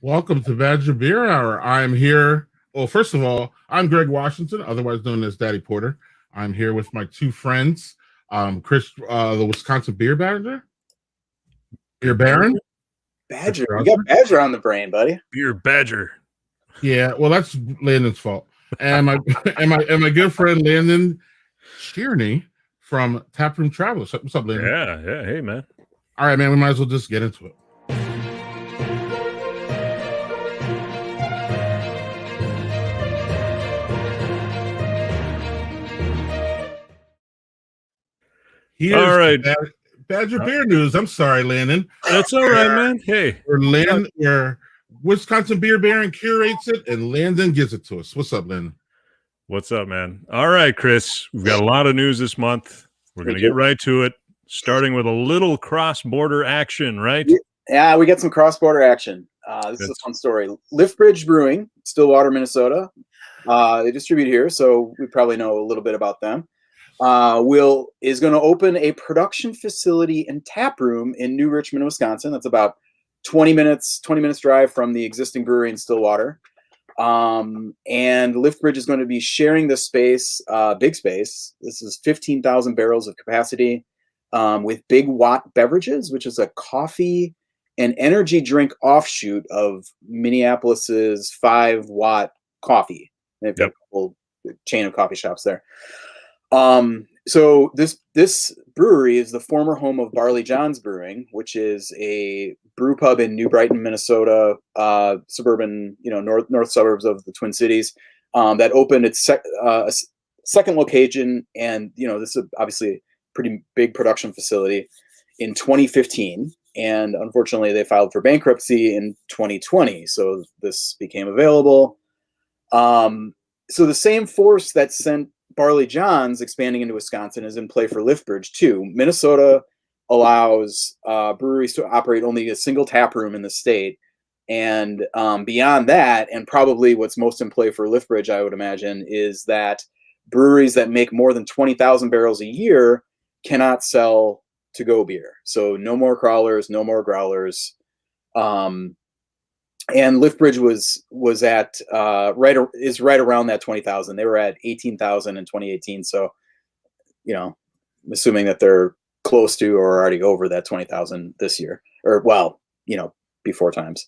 Welcome to Badger Beer Hour. I'm here. Well, first of all, I'm Greg Washington, otherwise known as Daddy Porter. I'm here with my two friends, Chris, the Wisconsin Beer Badger, Beer Baron. Badger. You got Badger on the brain, buddy. Beer Badger. Yeah, well, that's Landon's fault. And my and my good friend Landon Shearney from Taproom Travelers. What's up, Landon? Yeah. Hey, man. All right, man. We might as well just get into it. Here's all right. Badger Beer News. I'm sorry, Landon. That's all right, man. Hey. Where Wisconsin Beer Baron curates it and Landon gives it to us. What's up, Landon? What's up, man? All right, Chris. We've got a lot of news this month. We're going to get right to it, starting with a little cross-border action, right? Yeah, we get some cross-border action. This is a fun story. Liftbridge Brewing, Stillwater, Minnesota. They distribute here, so we probably know a little bit about them. Is going to open a production facility and tap room in New Richmond, Wisconsin. That's about 20 minutes drive from the existing brewery in Stillwater. And Liftbridge is going to be sharing the space, big space. This is 15,000 barrels of capacity with Big Watt Beverages, which is a coffee and energy drink offshoot of Minneapolis's 5 Watt Coffee. They've got a whole chain of coffee shops there. So this brewery is the former home of Barley John's Brewing, which is a brew pub in New Brighton, Minnesota, suburban, north suburbs of the Twin Cities, that opened its second location. And, this is obviously a pretty big production facility in 2015. And unfortunately they filed for bankruptcy in 2020. So this became available. So the same force that sent Barley John's expanding into Wisconsin is in play for Liftbridge too. Minnesota allows breweries to operate only a single tap room in the state. And beyond that, and probably what's most in play for Liftbridge, I would imagine, is that breweries that make more than 20,000 barrels a year cannot sell to-go beer. So no more crawlers, no more growlers. And Liftbridge was at right around that 20,000. They were at 18,000 in 2018. So, assuming that they're close to or already over that 20,000 this year, or before times.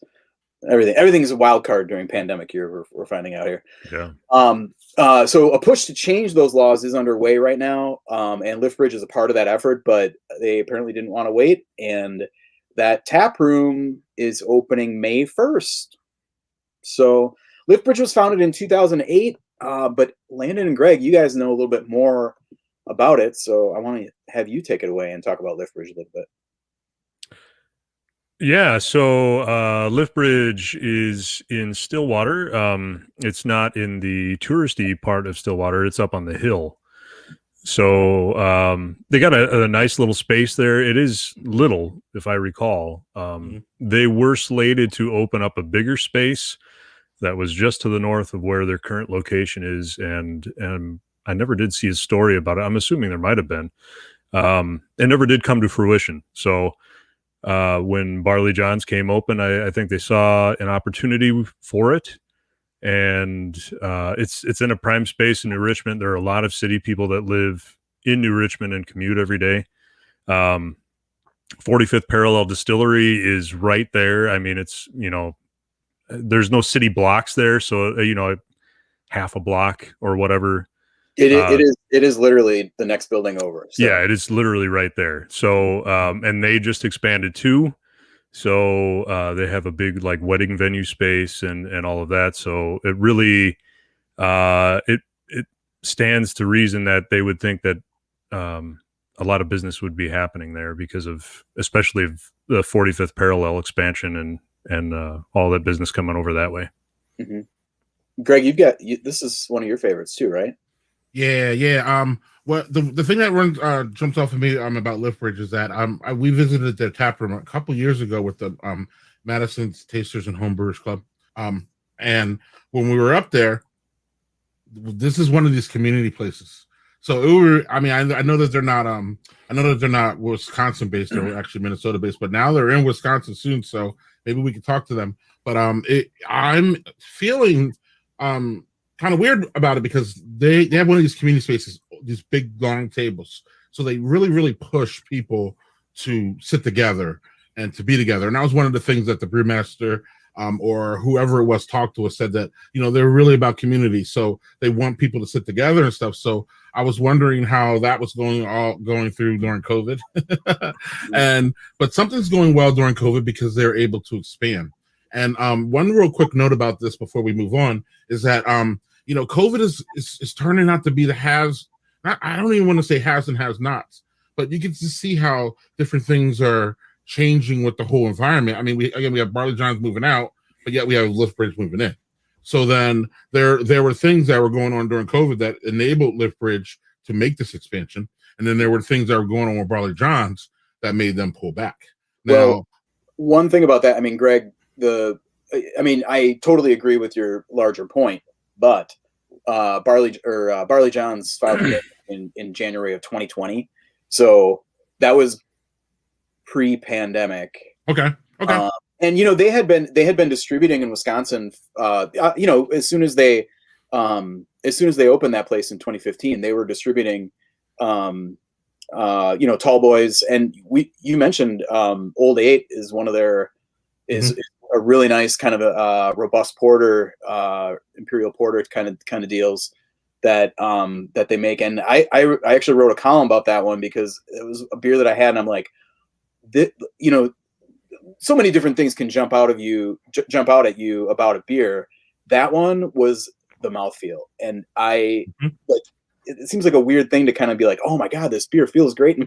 Everything's a wild card during pandemic year. We're finding out here. Yeah. So a push to change those laws is underway right now, and Liftbridge is a part of that effort. But they apparently didn't want to wait, and that tap room is opening May 1st. So Liftbridge was founded in 2008, but Landon and Greg, you guys know a little bit more about it. So I want to have you take it away and talk about Liftbridge a little bit. Yeah, so Liftbridge is in Stillwater. It's not in the touristy part of Stillwater. It's up on the hill. So they got a nice little space there. It is little, if I recall. They were slated to open up a bigger space that was just to the north of where their current location is, and I never did see a story about it. I'm assuming there might have been. It never did come to fruition. So when Barley John's came open, I think they saw an opportunity for it. And it's in a prime space in New Richmond. There are a lot of city people that live in New Richmond and commute every day. 45th Parallel Distillery is right there. I mean, it's, there's no city blocks there. So, half a block or whatever. It is literally the next building over. So. Yeah, it is literally right there. So, and they just expanded too. So they have a big wedding venue space and all of that. So it really it stands to reason that they would think that a lot of business would be happening there because of especially the 45th Parallel expansion and all that business coming over that way. Mm-hmm. Greg, this is one of your favorites too, right? Yeah. Well, the thing that jumps off of me about Liftbridge is that we visited their tap room a couple years ago with the Madison's Tasters and Homebrewers Club, and when we were up there, this is one of these community places. So I know that they're not Wisconsin based; they're actually Minnesota based, but now they're in Wisconsin soon. So maybe we could talk to them. But I'm feeling kind of weird about it because they have one of these community spaces, these big long tables, so they really push people to sit together and to be together. And that was one of the things that the brewmaster or whoever it was talked to us, said that, they're really about community, so they want people to sit together and stuff. So I was wondering how that was going through during COVID. But something's going well during COVID because they're able to expand. And one real quick note about this before we move on is that COVID is turning out to be the haves. I don't even want to say haves and has nots, but you get to see how different things are changing with the whole environment. I mean, we have Barley John's moving out, but yet we have Liftbridge moving in. So then there were things that were going on during COVID that enabled Liftbridge to make this expansion, and then there were things that were going on with Barley John's that made them pull back. Now, well, one thing about that, I mean, Greg, I totally agree with your larger point, but Barley John's filed in January of 2020, so that was pre-pandemic. Okay. And they had been distributing in Wisconsin. As soon as they opened that place in 2015, they were distributing, Tall Boys, and you mentioned Old Eight is one of their is a really nice kind of a robust porter, imperial porter kind of deals that they make. And I actually wrote a column about that one because it was a beer that I had, and I'm like, so many different things can jump out at you about a beer. That one was the mouthfeel, and like, it seems like a weird thing to kind of be like, oh my god, this beer feels great,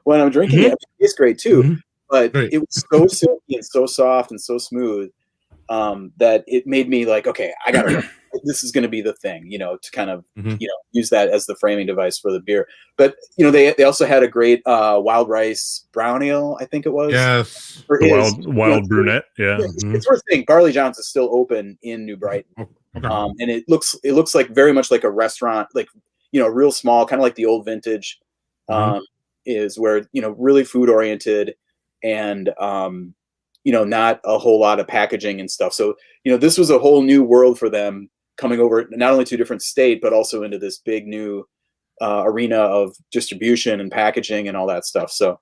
when I'm drinking it, it tastes great too. But it was so silky and so soft and so smooth that it made me like, okay, I gotta. This is going to be the thing, to kind of, use that as the framing device for the beer. But, they also had a great wild rice brown ale, I think it was. Yes. Wild brunette. Yeah. It's worth saying Barley John's is still open in New Brighton. Okay. And it looks like very much like a restaurant, like, real small, kind of like the old vintage is where, really food oriented and, not a whole lot of packaging and stuff. So, this was a whole new world for them, coming over not only to a different state, but also into this big new arena of distribution and packaging and all that stuff. So,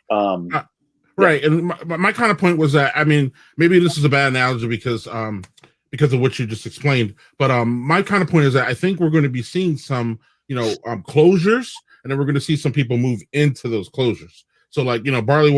right. And my kind of point was that, I mean, maybe this is a bad analogy because of what you just explained, but my kind of point is that I think we're going to be seeing some, closures, and then we're going to see some people move into those closures. So like, Barley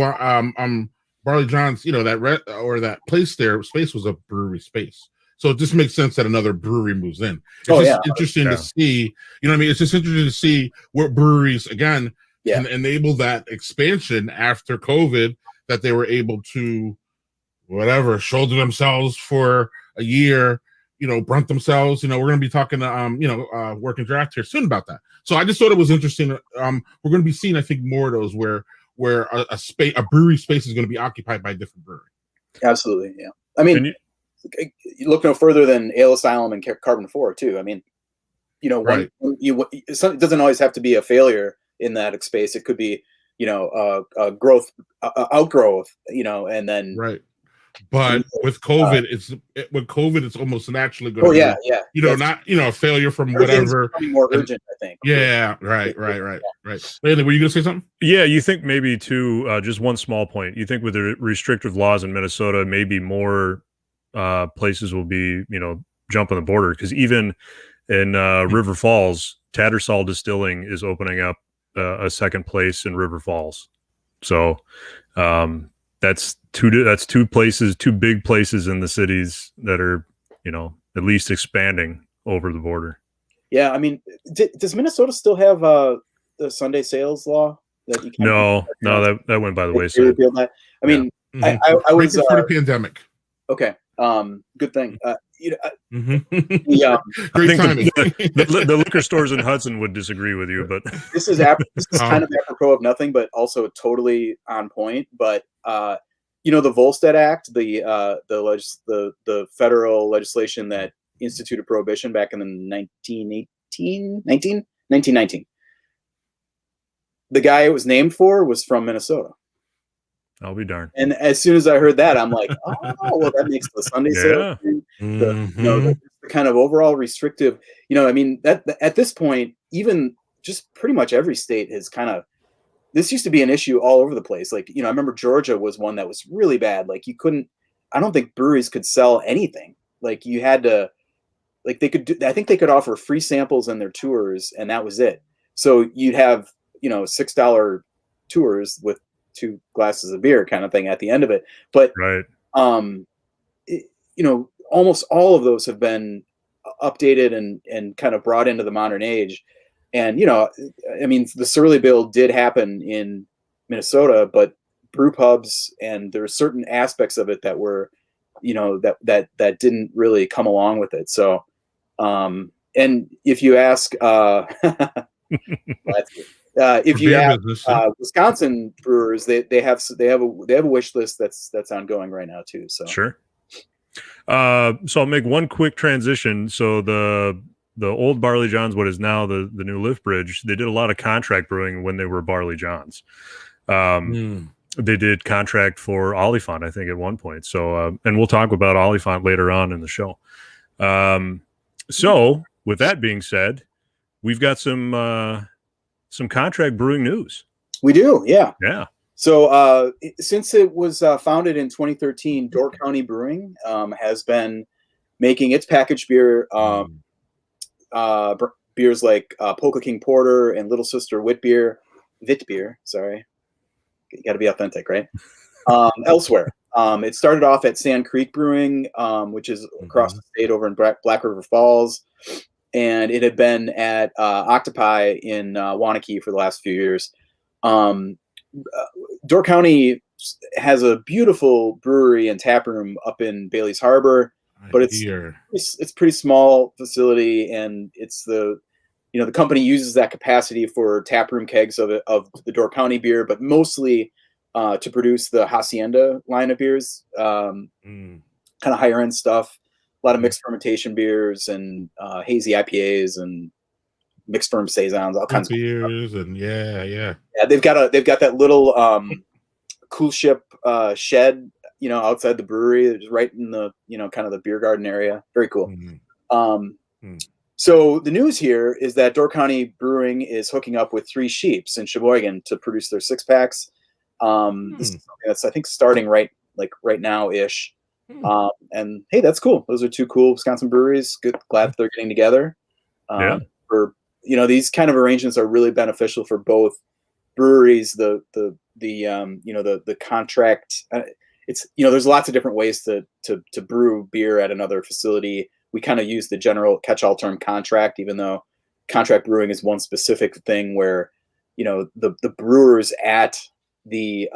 John's, that place there, space was a brewery space. So it just makes sense that another brewery moves in. It's interesting to see, it's just interesting to see what breweries, again, can enable that expansion after COVID, that they were able to, shoulder themselves for a year, brunt themselves. We're going to be talking to, Working Draft here soon about that. So I just thought it was interesting. We're going to be seeing, I think, more of those where a brewery space is going to be occupied by a different brewery. Absolutely. Yeah. I mean, you look no further than Ale Asylum and Carbon 4 too. I mean, it doesn't always have to be a failure in that space. It could be, a growth, outgrowth, and then But with COVID, it's almost naturally going to be, not a failure from whatever. More urgent, I think. Yeah, right. Landon, were you going to say something? Yeah, you think maybe too, just one small point. You think with the restrictive laws in Minnesota, maybe more places will be, jumping the border, because even in River Falls, Tattersall Distilling is opening up a second place in River Falls. So that's two big places in the cities that are, at least expanding over the border. Yeah, I mean, does Minnesota still have the Sunday sales law that you can't? No, that went by the wayside. I mean, I was for the pandemic. Okay. Good thing. Great timing. The liquor stores in Hudson would disagree with you, but this is kind of apropos of nothing, but also totally on point. But the Volstead Act, the federal legislation that instituted prohibition back in the 1919. The guy it was named for was from Minnesota. I'll be darned. And as soon as I heard that, I'm like, oh, well, that makes the Sunday sale thing, the kind of overall restrictive, I mean, that at this point, even just pretty much every state has kind of, this used to be an issue all over the place. Like, I remember Georgia was one that was really bad. Like I don't think breweries could sell anything. Like you had to, like I think they could offer free samples in their tours and that was it. So you'd have, $6 tours with 2 glasses of beer kind of thing at the end of it. But, right. Almost all of those have been updated and kind of brought into the modern age. And, I mean, the Surly Bill did happen in Minnesota, but brew pubs and there were certain aspects of it that were, that didn't really come along with it. So, and if you ask, if you ask Wisconsin brewers, they have a wish list that's ongoing right now too. So sure. So I'll make one quick transition. So the old Barley Johns, what is now the new Lift Bridge, they did a lot of contract brewing when they were Barley Johns. They did contract for Oliphant, I think, at one point. So, and we'll talk about Oliphant later on in the show. So with that being said, we've got some contract brewing news. We do. Yeah. Yeah. So since it was founded in 2013, Door County Brewing has been making its packaged beer, beers like Polka King Porter and Little Sister Witbier, sorry. You got to be authentic, right? Elsewhere. It started off at Sand Creek Brewing, which is across the state over in Black River Falls. And it had been at Octopi in Waunakee for the last few years. Door County has a beautiful brewery and tap room up in Bailey's Harbor, but it's pretty small facility, and it's the company uses that capacity for tap room kegs of the Door County beer, but mostly to produce the Hacienda line of beers, kind of higher end stuff. A lot of mixed fermentation beers and hazy IPAs and mixed ferm saisons, all kinds of beers, and yeah. They've got that little cool ship shed, outside the brewery. It's right in the kind of the beer garden area. Very cool. So the news here is that Door County Brewing is hooking up with 3 Sheeps in Sheboygan to produce their 6-packs. This is something that's, I think, starting right now ish. And hey, that's cool. Those are 2 cool Wisconsin breweries. Good, glad that they're getting together. For these kind of arrangements are really beneficial for both breweries. The contract. It's there's lots of different ways to brew beer at another facility. We kind of use the general catch-all term contract, even though contract brewing is one specific thing where the brewers at the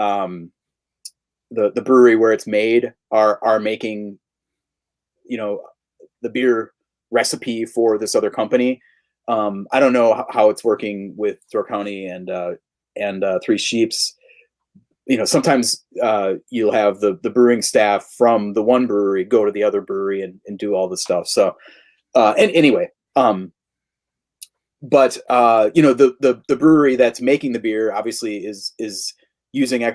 brewery where it's made are making the beer recipe for this other company. I don't know how it's working with Door County and 3 Sheeps. Sometimes you'll have the brewing staff from the one brewery go to the other brewery and do all the stuff. So anyway, but the brewery that's making the beer obviously is using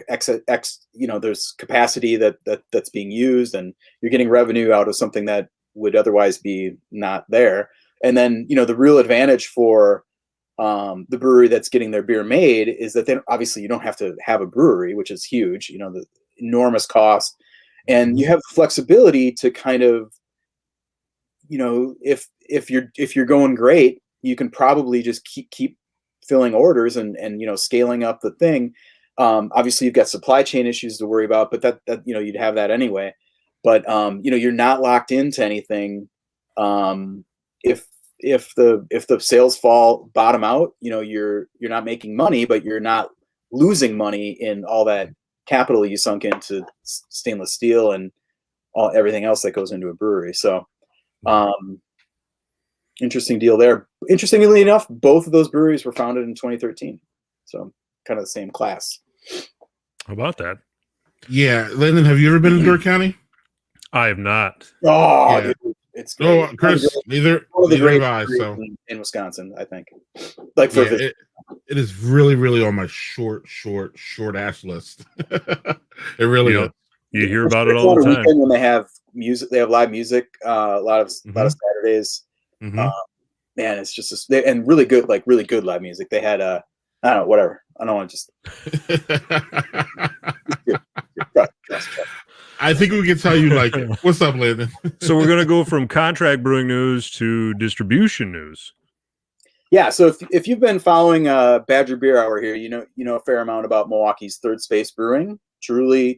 there's capacity that's being used, and you're getting revenue out of something that would otherwise be not there. And then, the real advantage for the brewery that's getting their beer made is that then obviously you don't have to have a brewery, which is huge, the enormous cost. And you have the flexibility to kind of, if you're going great, you can probably just keep filling orders and scaling up the thing. Obviously you've got supply chain issues to worry about, but that you'd have that anyway. But you're not locked into anything. If the sales bottom out, you're not making money, but you're not losing money in all that capital you sunk into stainless steel and everything else that goes into a brewery. So, interesting deal there. Interestingly enough, both of those breweries were founded in 2013. So kind of the same class. How about that? Yeah. Landon, have you ever been in Door County? I have not. Oh, yeah. It's No, great. Chris, neither One of the neither great have I. So in Wisconsin, I think. Like for yeah, it is really, really on my short ass list. It really is. You hear about it It's all on the a time. weekend when they have music. They have live music. A lot of Saturdays. Mm-hmm. Man, it's just and really good, like really good live music. They had I don't know, whatever. I don't want to just. Trust. I think we can tell you like it. What's up, Landon? So we're gonna go from contract brewing news to distribution news. Yeah, so if you've been following Badger Beer Hour here, you know a fair amount about Milwaukee's Third Space Brewing. Truly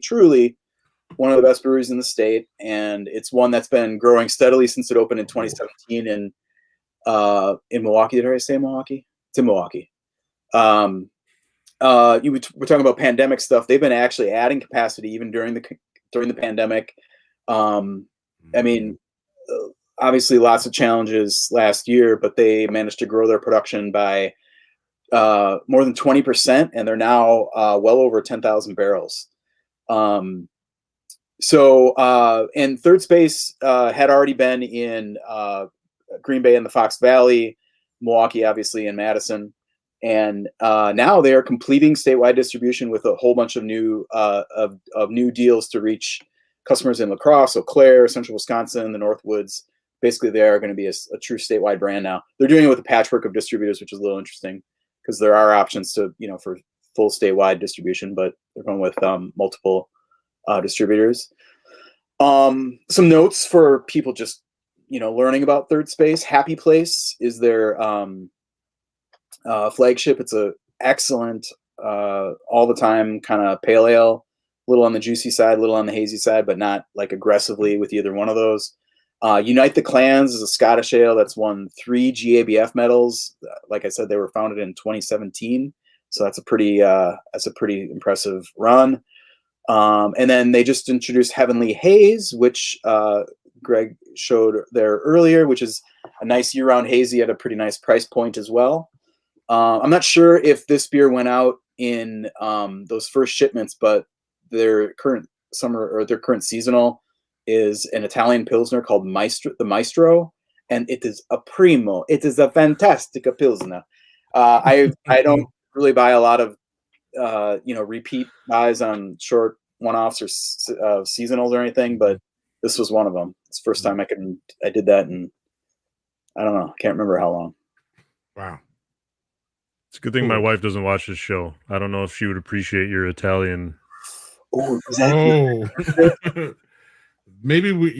one of the best breweries in the state, and it's one that's been growing steadily since it opened in 2017 in Milwaukee. Did I say Milwaukee? It's in Milwaukee. We're talking about pandemic stuff. They've been actually adding capacity even during the pandemic. I mean, obviously lots of challenges last year, but they managed to grow their production by more than 20%, and they're now well over 10,000 barrels. And Third Space had already been in Green Bay and the Fox Valley, Milwaukee, obviously, and Madison. And now they are completing statewide distribution with a whole bunch of new new deals to reach customers in La Crosse, Eau Claire, Central Wisconsin, the Northwoods. Basically, they are going to be a true statewide brand now. They're doing it with a patchwork of distributors, which is a little interesting because there are options to for full statewide distribution, but they're going with multiple distributors. Some notes for people just learning about Third Space. Happy Place is their flagship. It's a excellent all the time kind of pale ale, a little on the juicy side, a little on the hazy side, but not like aggressively with either one of those. Unite the Clans is a Scottish ale that's won 3 GABF medals. Like I said, they were founded in 2017, so that's a pretty impressive run. And then they just introduced Heavenly Haze, which Greg showed there earlier, which is a nice year-round hazy at a pretty nice price point as well. I'm not sure if this beer went out in those first shipments, but their current seasonal is an Italian Pilsner called the Maestro, and it is a primo. It is a fantastic Pilsner. I don't really buy a lot of repeat buys on short one-offs or seasonals or anything, but this was one of them. It's the first time I did that, and I don't know, I can't remember how long. Wow. It's a good thing my wife doesn't watch this show. I don't know if she would appreciate your Italian. Oh, exactly. Maybe we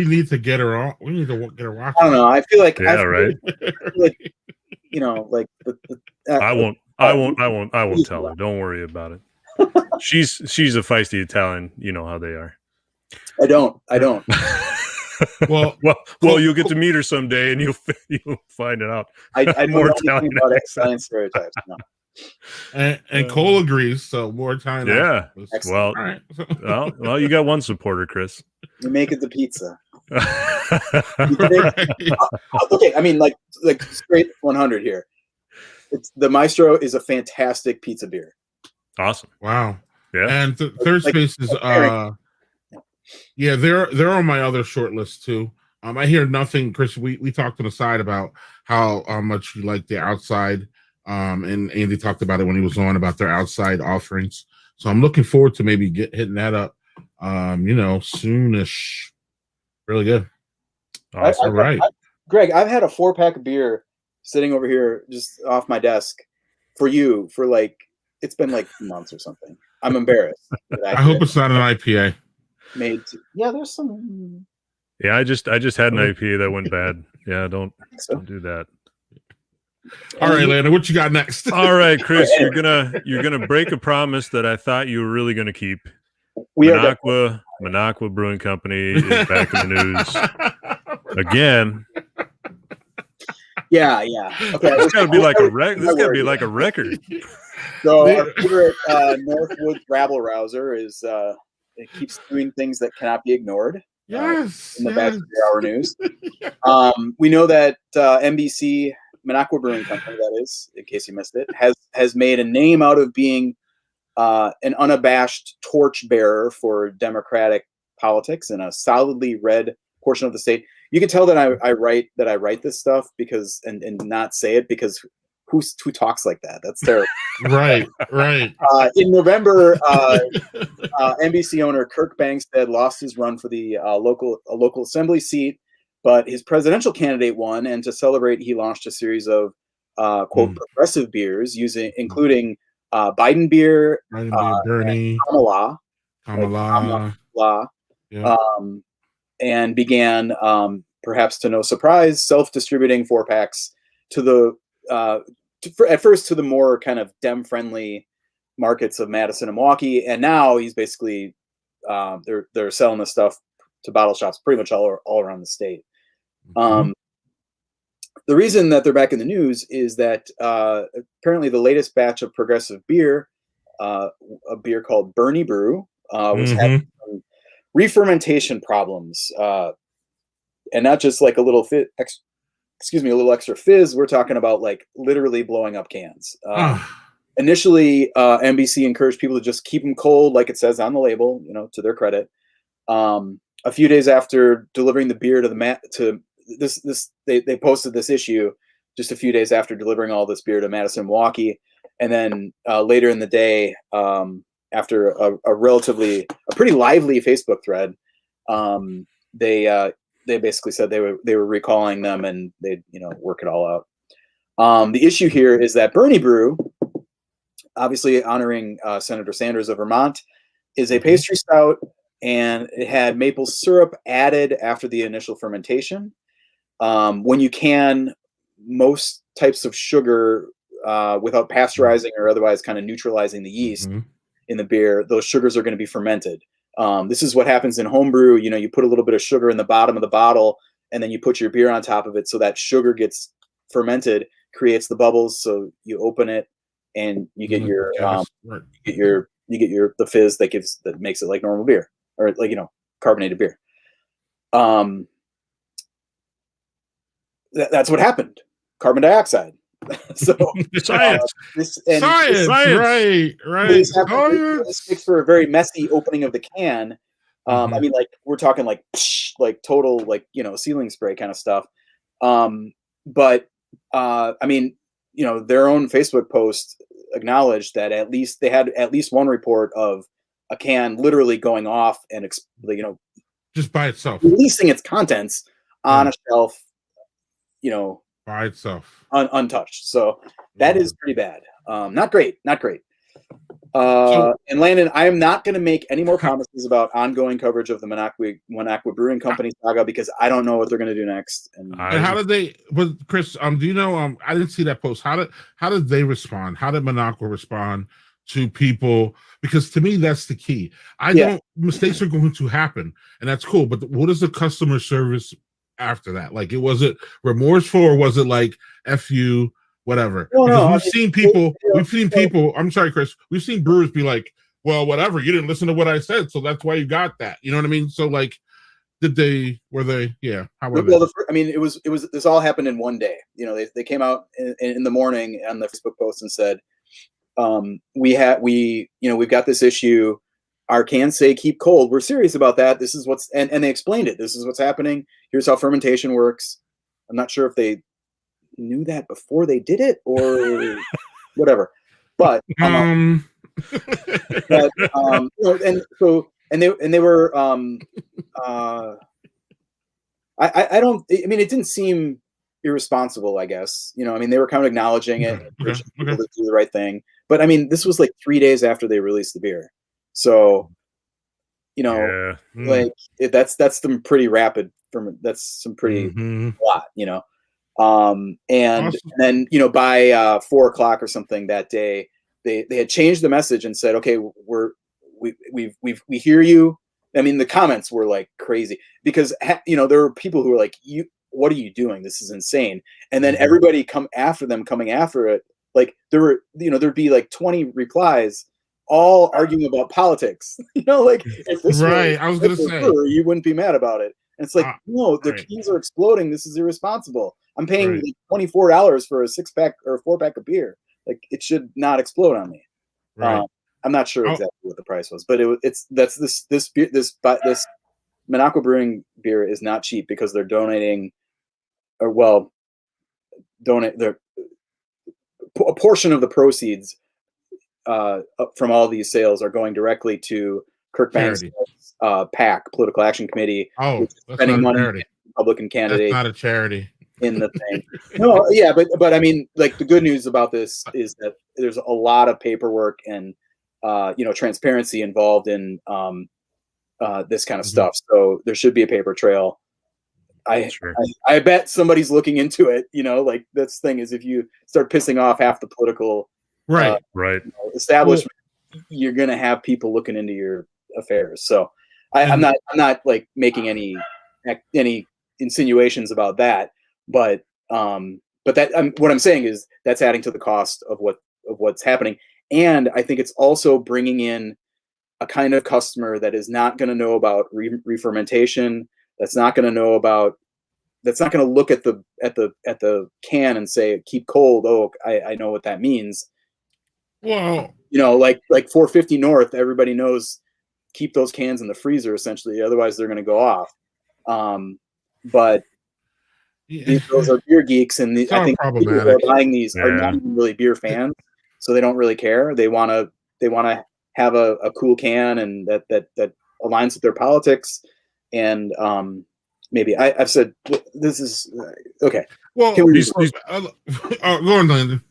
need to get her on. We need to get her watching. I don't know. I feel like right. I won't tell her. Don't worry about it. She's a feisty Italian. You know how they are. I don't. Well, you'll get to meet her someday, and you'll find it out. I know nothing about Italian stereotypes. No. And Cole agrees. So more Italian. Yeah. Excellent. All right. well, you got one supporter, Chris. You make it the pizza. Right. Okay, I mean, like straight 100 here. The Maestro is a fantastic pizza beer. Awesome. Wow. Yeah. And Third Space is they're on my other short list too. I hear nothing, Chris. We talked on the side about how much you like the outside. And Andy talked about it when he was on about their outside offerings. So I'm looking forward to maybe hitting that up soonish. Really good. Awesome. All right. Greg, I've had a 4-pack of beer sitting over here just off my desk for you for it's been like months or something. I'm embarrassed. I hope it's not an IPA. There's some. Yeah, I just had an IPA that went bad. Yeah, don't do that. All right, Landon, what you got next? All right, Chris, you're gonna break a promise that I thought you were really gonna keep. Minocqua Brewing Company is back in the news again. Yeah. Okay, it's gotta be like a record. This gotta be like a record. So our favorite Northwoods rabble rouser is it keeps doing things that cannot be ignored. Yes. In the Badger Hour news, we know that NBC. Minocqua Brewing Company, that is, in case you missed it, has made a name out of being an unabashed torchbearer for democratic politics in a solidly red portion of the state. you can tell that I write this stuff because and not say it because who talks like that? That's terrible. Right. In November, NBC owner Kirk Bangstad lost his run for the local assembly seat, but his presidential candidate won. And to celebrate, he launched a series of quote progressive beers, including Biden beer, Bernie, Kamala, yeah. and began, perhaps to no surprise, self-distributing 4-packs to the at first to the more kind of Dem-friendly markets of Madison and Milwaukee, and now he's basically they're selling this stuff to bottle shops pretty much all around the state. The reason that they're back in the news is that apparently the latest batch of progressive beer, a beer called Bernie Brew, was having some re-fermentation problems, and not just like a little a little extra fizz. We're talking about like literally blowing up cans. Initially, NBC encouraged people to just keep them cold, like it says on the label, to their credit. A few days after delivering the beer they posted this issue just a few days after delivering all this beer to Madison, Milwaukee. And then later in the day, after a pretty lively Facebook thread, they basically said they were recalling them and they'd work it all out. The issue here is that Bernie Brew, obviously honoring Senator Sanders of Vermont, is a pastry stout, and it had maple syrup added after the initial fermentation. When you can most types of sugar without pasteurizing or otherwise kind of neutralizing the yeast in the beer, those sugars are going to be fermented. This is what happens in homebrew. You put a little bit of sugar in the bottom of the bottle, and then you put your beer on top of it, so that sugar gets fermented, creates the bubbles. So you open it, and you get the fizz that makes it like normal beer, or like carbonated beer. That's what happened. Carbon dioxide. So science. Science. Right. This makes for a very messy opening of the can. I mean, like we're talking like total ceiling spray kind of stuff. But I mean, their own Facebook post acknowledged that at least they had at least one report of a can literally going off and just by itself releasing its contents on a shelf, by itself, untouched. So that is pretty bad. Not great. And Landon, I am not going to make any more promises about ongoing coverage of the Minocqua Brewing Company saga because I don't know what they're going to do next. And how did they? But Chris, do you know? I didn't see that post. How did they respond? How did Minocqua respond to people? Because to me, that's the key. Mistakes are going to happen, and that's cool. But what is the customer service after that? Like, was it remorseful or was it like F you, whatever? We've seen people. I'm sorry, Chris. We've seen brewers be like, well, whatever. You didn't listen to what I said, so that's why you got that. You know what I mean? So like, how were they? How were they? I mean, it was. This all happened in one day. They came out in the morning on the Facebook post and said, we've got this issue. Our cans say keep cold. We're serious about that. This is what's and they explained it. This is what's happening. Here's how fermentation works. I'm not sure if they knew that before they did it or whatever. But they were I mean, it didn't seem irresponsible, I guess. I mean, they were kind of acknowledging it, pushing people to do the right thing. But I mean, this was like 3 days after they released the beer. So, that's some pretty rapid that's some pretty lot, and then, by 4 o'clock or something that day, they had changed the message and said, okay, we hear you. I mean, the comments were like crazy because, there were people who were like, what are you doing? This is insane. And then everybody coming after it. Like there'd be like 20 replies, all arguing about politics. Like if this right, I was gonna say you wouldn't be mad about it. And it's like, no, the cans are exploding. This is irresponsible. I'm paying like $24 for a 6-pack or a 4-pack of beer. Like it should not explode on me. Right. I'm not sure exactly what the price was, but that's this Minocqua Brewing beer is not cheap because they're donating, or well, donate their a portion of the proceeds from all these sales are going directly to Kirk Banks' Charity. PAC, Political Action Committee, Oh, which is that's spending not a money on charity. Republican That's candidates not a charity. in the thing. No, yeah, but I mean, like the good news about this is that there's a lot of paperwork and transparency involved in this kind of stuff. So there should be a paper trail. Sure. I bet somebody's looking into it. Like this thing is, if you start pissing off half the political Right. establishment, you're gonna have people looking into your affairs. So I'm not like making any insinuations about that, but that what I'm saying is that's adding to the cost of what's happening, and I think it's also bringing in a kind of customer that is not going to know about re-fermentation. That's not going to look at the can and say keep cold. Oh, I know what that means. Well, like 450 North, everybody knows keep those cans in the freezer essentially, otherwise they're going to go off. But those are beer geeks, and I think people who are buying these are not even really beer fans, so they don't really care. They want to have a cool can and that aligns with their politics. And maybe I've said this is okay. Well, go on, Landon.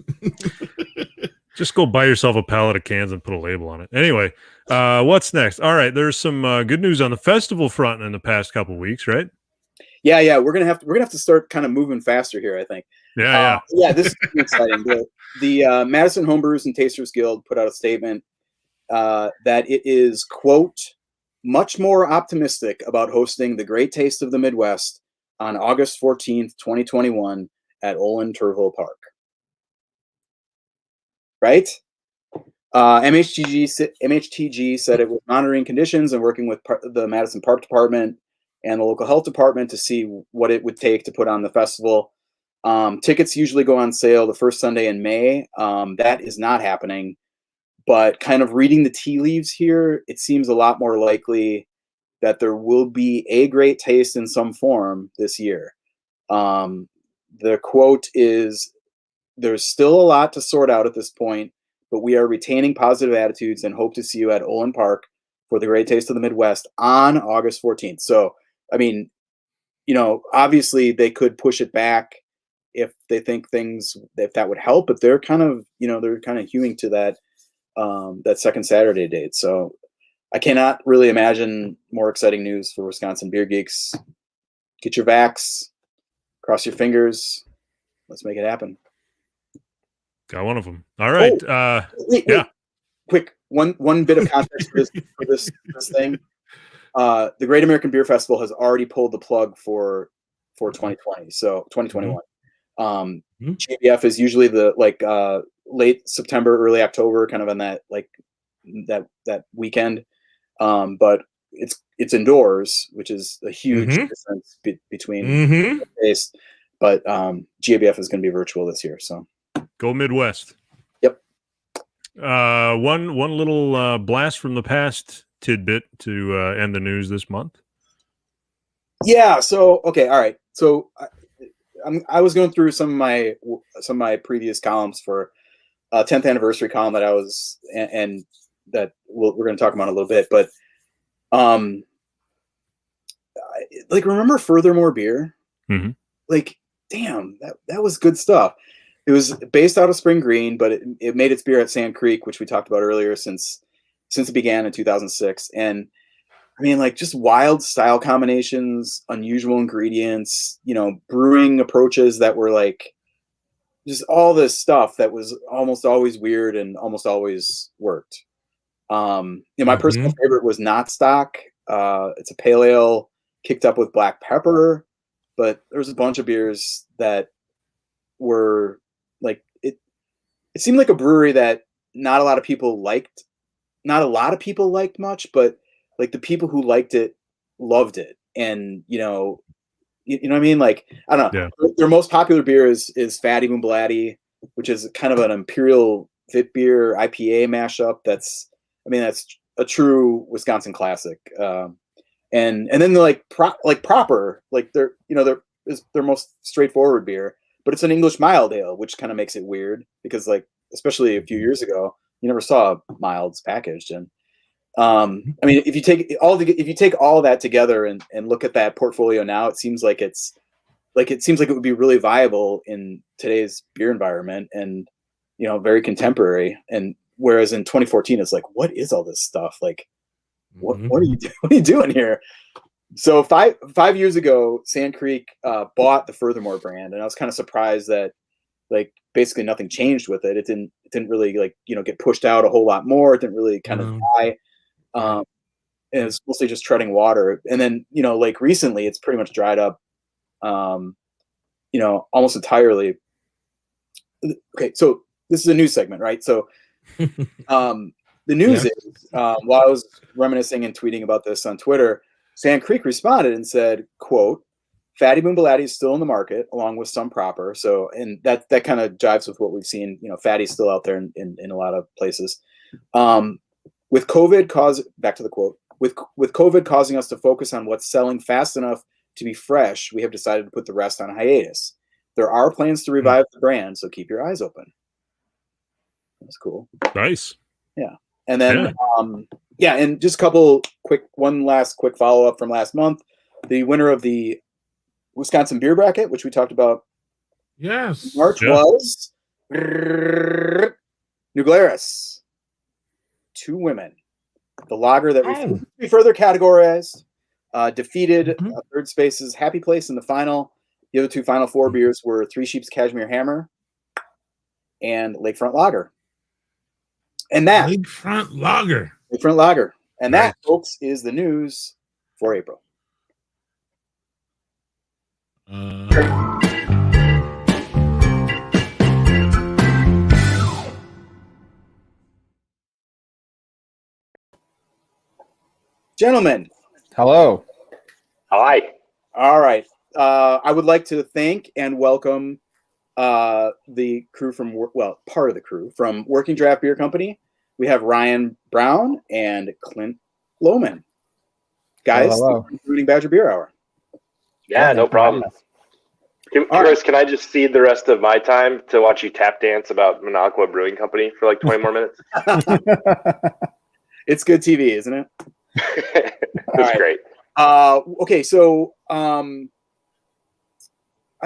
Just go buy yourself a pallet of cans and put a label on it. Anyway, what's next? All right, there's some good news on the festival front in the past couple of weeks, right? Yeah. We're gonna have to start kind of moving faster here, I think. Yeah. This is exciting. The Madison Homebrewers and Tasters Guild put out a statement that it is, quote, much more optimistic about hosting the Great Taste of the Midwest on August 14th, 2021 at Olin Turville Park. Right? MHTG said it was monitoring conditions and working with the Madison Park Department and the local health department to see what it would take to put on the festival. Tickets usually go on sale the first Sunday in May. That is not happening. But kind of reading the tea leaves here, it seems a lot more likely that there will be a great taste in some form this year. The quote is, "There's still a lot to sort out at this point, but we are retaining positive attitudes and hope to see you at Olin Park for the Great Taste of the Midwest on August 14th. So, I mean, obviously they could push it back if they think if that would help, but they're kind of hewing to that second Saturday date. So I cannot really imagine more exciting news for Wisconsin beer geeks. Get your vax, cross your fingers. Let's make it happen. Got one of them. All right. Wait. Quick, one bit of context for this thing. The Great American Beer Festival has already pulled the plug for 2020. So 2021. GBF is usually the late September, early October, kind of on that that weekend. But it's indoors, which is a huge difference between days. But GABF is going to be virtual this year. So go Midwest. Yep. One little blast from the past tidbit to end the news this month. Yeah. So okay. All right. So I was going through some of my previous columns for 10th anniversary column that I was and that we're going to talk about in a little bit, but remember Furthermore Beer? Like, damn, that was good stuff. It was based out of Spring Green, but it made its beer at Sand Creek, which we talked about earlier, since it began in 2006. And I mean, like, just wild style combinations, unusual ingredients, brewing approaches that were like just all this stuff that was almost always weird and almost always worked. My personal favorite was Not Stock. It's a pale ale kicked up with black pepper, but there's a bunch of beers that were like, it seemed like a brewery that not a lot of people liked much, but like the people who liked it loved it. And you know what I mean? Like, I don't know. Yeah. Their most popular beer is Fatty Moonblatty, which is kind of an imperial Vit beer IPA mashup. That's a true Wisconsin classic. and then they're like proper, like they're is their most straightforward beer, but it's an English mild ale, which kind of makes it weird because like especially a few years ago, you never saw milds packaged. And I mean, if you take all of that together and look at that portfolio now, it seems like it would be really viable in today's beer environment and very contemporary. And whereas in 2014, it's like, what is all this stuff? Like, what are you doing here? So five years ago, Sand Creek bought the Furthermore brand, and I was kind of surprised that like basically nothing changed with it. It didn't really like get pushed out a whole lot more. It didn't really kind of die. And it's mostly just treading water. And then like recently, it's pretty much dried up. Almost entirely. Okay, so this is a news segment, right? So the news is while I was reminiscing and tweeting about this on Twitter, Sand Creek responded and said, quote, Fatty Boom Belatti is still in the market along with some proper. So, and that kind of jives with what we've seen. Fatty's still out there in a lot of places. With COVID back to the quote, with COVID causing us to focus on what's selling fast enough to be fresh, we have decided to put the rest on hiatus. There are plans to revive the brand, so keep your eyes open. That's cool. Nice. Yeah. And then, and just one last quick follow-up from last month. The winner of the Wisconsin Beer Bracket, which we talked about March, was New Glarus. 2 women. The lager that refused to be further categorized defeated third space's Happy Place in the final. The other 2 Final Four beers were Three Sheep's Cashmere Hammer and Lakefront Lager. And that Lakefront Lager. And that, folks, is the news for April. Gentlemen. Hello. Hi. All right. I would like to thank and welcome the crew part of the crew from Working Draft Beer Company. We have Ryan Brown and Clint Lohman. Guys, including Badger Beer Hour. Yeah, no problem. Chris, can I just cede the rest of my time to watch you tap dance about Minocqua Brewing Company for like 20 more minutes? It's good TV, isn't it? That's great. Okay, so I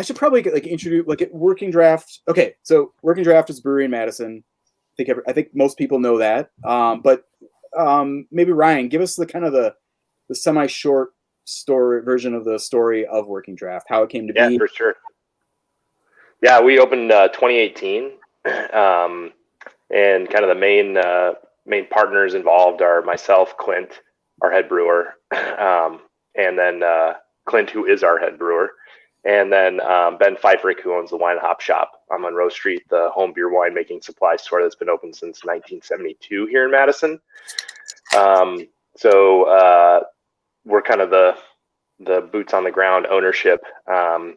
should probably introduce Working Draft. Okay, so Working Draft is a brewery in Madison. I think most people know that. But maybe Ryan, give us the kind of the semi-short story version of the story of Working Draft, how it came to be. Yeah, for sure. Yeah, we opened 2018, and kind of the main partners involved are myself, Clint, our head brewer, and then Clint, who is our head brewer, and then Ben Pfeifferich, who owns the Wine Hop Shop on Monroe Street, the home beer winemaking supply store that's been open since 1972 here in Madison. So we're kind of the boots on the ground ownership, and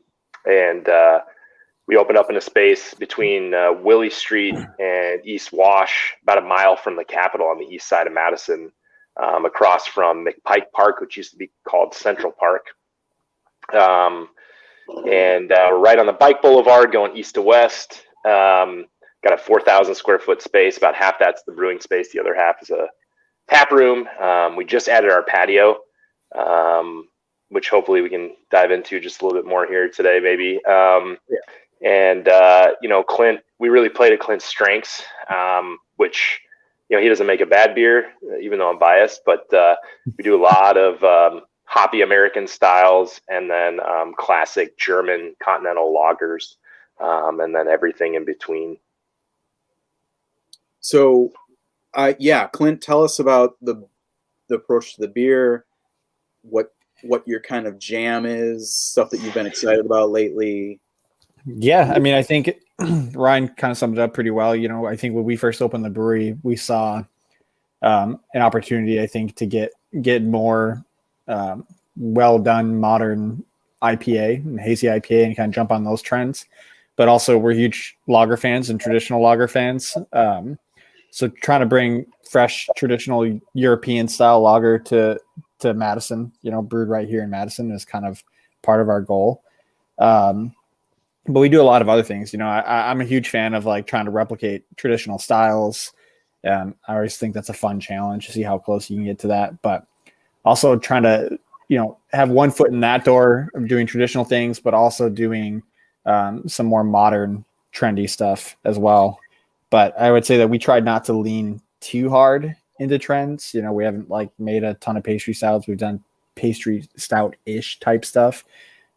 we opened up in a space between Willie Street and East Wash, about a mile from the Capitol on the east side of Madison, across from McPike Park, which used to be called Central Park. And we're right on the bike boulevard going east to west. Got a 4,000 square foot space. About half that's the brewing space. The other half is a tap room. We just added our patio, which hopefully we can dive into just a little bit more here today, maybe. And, Clint, we really play to Clint's strengths, which, he doesn't make a bad beer, even though I'm biased, but we do a lot of hoppy American styles and then classic German continental lagers, and then everything in between. So, Clint, tell us about the approach to the beer, what your kind of jam is, stuff that you've been excited about lately. Yeah, I mean, I think Ryan kind of summed it up pretty well. I think when we first opened the brewery, we saw an opportunity, I think, to get more well done modern IPA and hazy IPA and kind of jump on those trends. But also, we're huge lager fans and traditional lager fans. So trying to bring fresh traditional European style lager to to Madison, brewed right here in Madison is kind of part of our goal. But we do a lot of other things. I'm a huge fan of like trying to replicate traditional styles. I always think that's a fun challenge to see how close you can get to that. But also trying to, have one foot in that door of doing traditional things, but also doing some more modern, trendy stuff as well. But I would say that we tried not to lean too hard into trends. We haven't like made a ton of pastry stouts. We've done pastry stout-ish type stuff.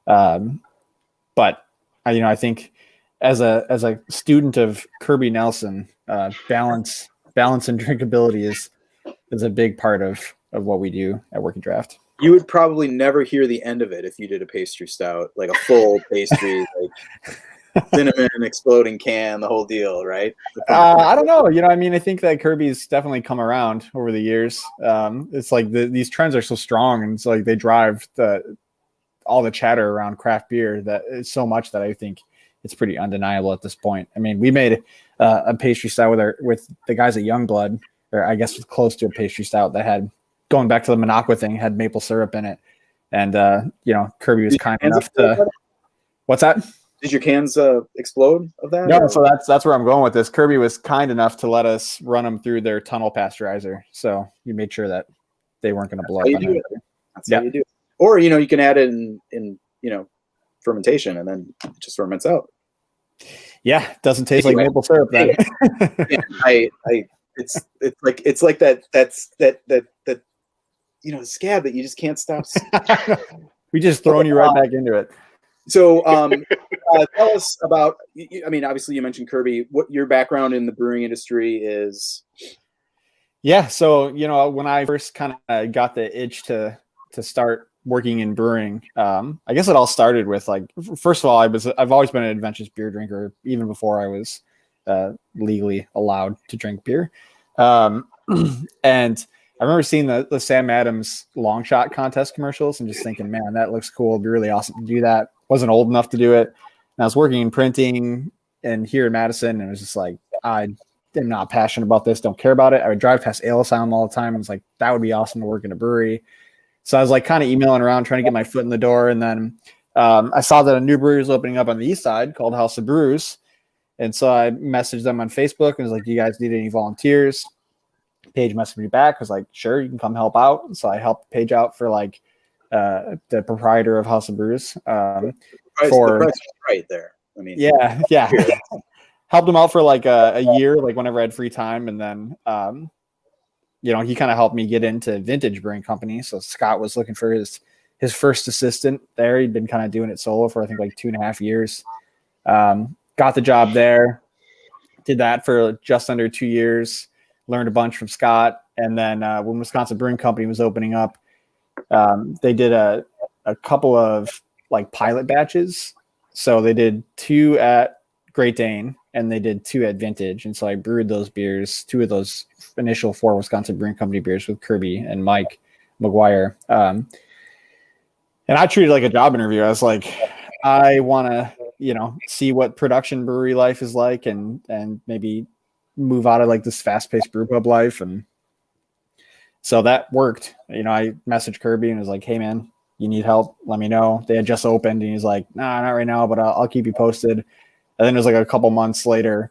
But I think as a student of Kirby Nelson, balance and drinkability is a big part of what we do at Working Draft. You would probably never hear the end of it if you did a pastry stout, like a full pastry, like cinnamon exploding can, the whole deal, right? I don't know. I think that Kirby's definitely come around over the years. It's like these trends are so strong, and it's like they drive all the chatter around craft beer that is so much that I think it's pretty undeniable at this point. I mean, we made a pastry stout with the guys at Youngblood, or I guess close to a pastry stout that had, going back to the Minocqua thing, had maple syrup in it. And, Kirby was kind enough to, what's that? Did your cans explode of that? No, or? so that's where I'm going with this. Kirby was kind enough to let us run them through their tunnel pasteurizer. So we made sure that they weren't going to blow up. That's how you do it. Or, you can add it in fermentation and then it just ferments out. Yeah, it doesn't taste like maple syrup then. It's like that scab that you just can't stop. We just throwing you right back into it. So tell us about, obviously you mentioned Kirby, what your background in the brewing industry is. Yeah. So, when I first kind of got the itch to start working in brewing, I guess it all started with first of all, I've always been an adventurous beer drinker, even before I was legally allowed to drink beer. And I remember seeing the Sam Adams long shot contest commercials and just thinking, man, that looks cool. It'd be really awesome to do that. Wasn't old enough to do it. And I was working in printing and here in Madison, and it was just like, I am not passionate about this. Don't care about it. I would drive past Ale Sound all the time. And it's like, that would be awesome to work in a brewery. So I was like kind of emailing around, trying to get my foot in the door. And then I saw that a new brewery was opening up on the east side called House of Brews. And so I messaged them on Facebook and was like, do you guys need any volunteers? Paige messaged me back. I was like, sure, you can come help out. So I helped Paige out for the proprietor of House of Brews. The price is right there. Yeah. Helped him out for a year, whenever I had free time. And then, he kind of helped me get into Vintage Brewing Company. So Scott was looking for his first assistant there. He'd been kind of doing it solo for, I think, 2.5 years. Got the job there. Did that for just under 2 years. Learned a bunch from Scott. And then when Wisconsin Brewing Company was opening up, they did a couple of pilot batches. So they did 2 at Great Dane and they did 2 at Vintage. And so I brewed those beers, 2 of those initial 4 Wisconsin Brewing Company beers with Kirby and Mike McGuire. And I treated it like a job interview. I was like, I want to, see what production brewery life is like and maybe move out of this fast-paced brew pub life. And so that worked. I messaged Kirby and was like, hey man, you need help, let me know. They had just opened and he's like, nah, not right now, but I'll keep you posted. And then it was a couple months later,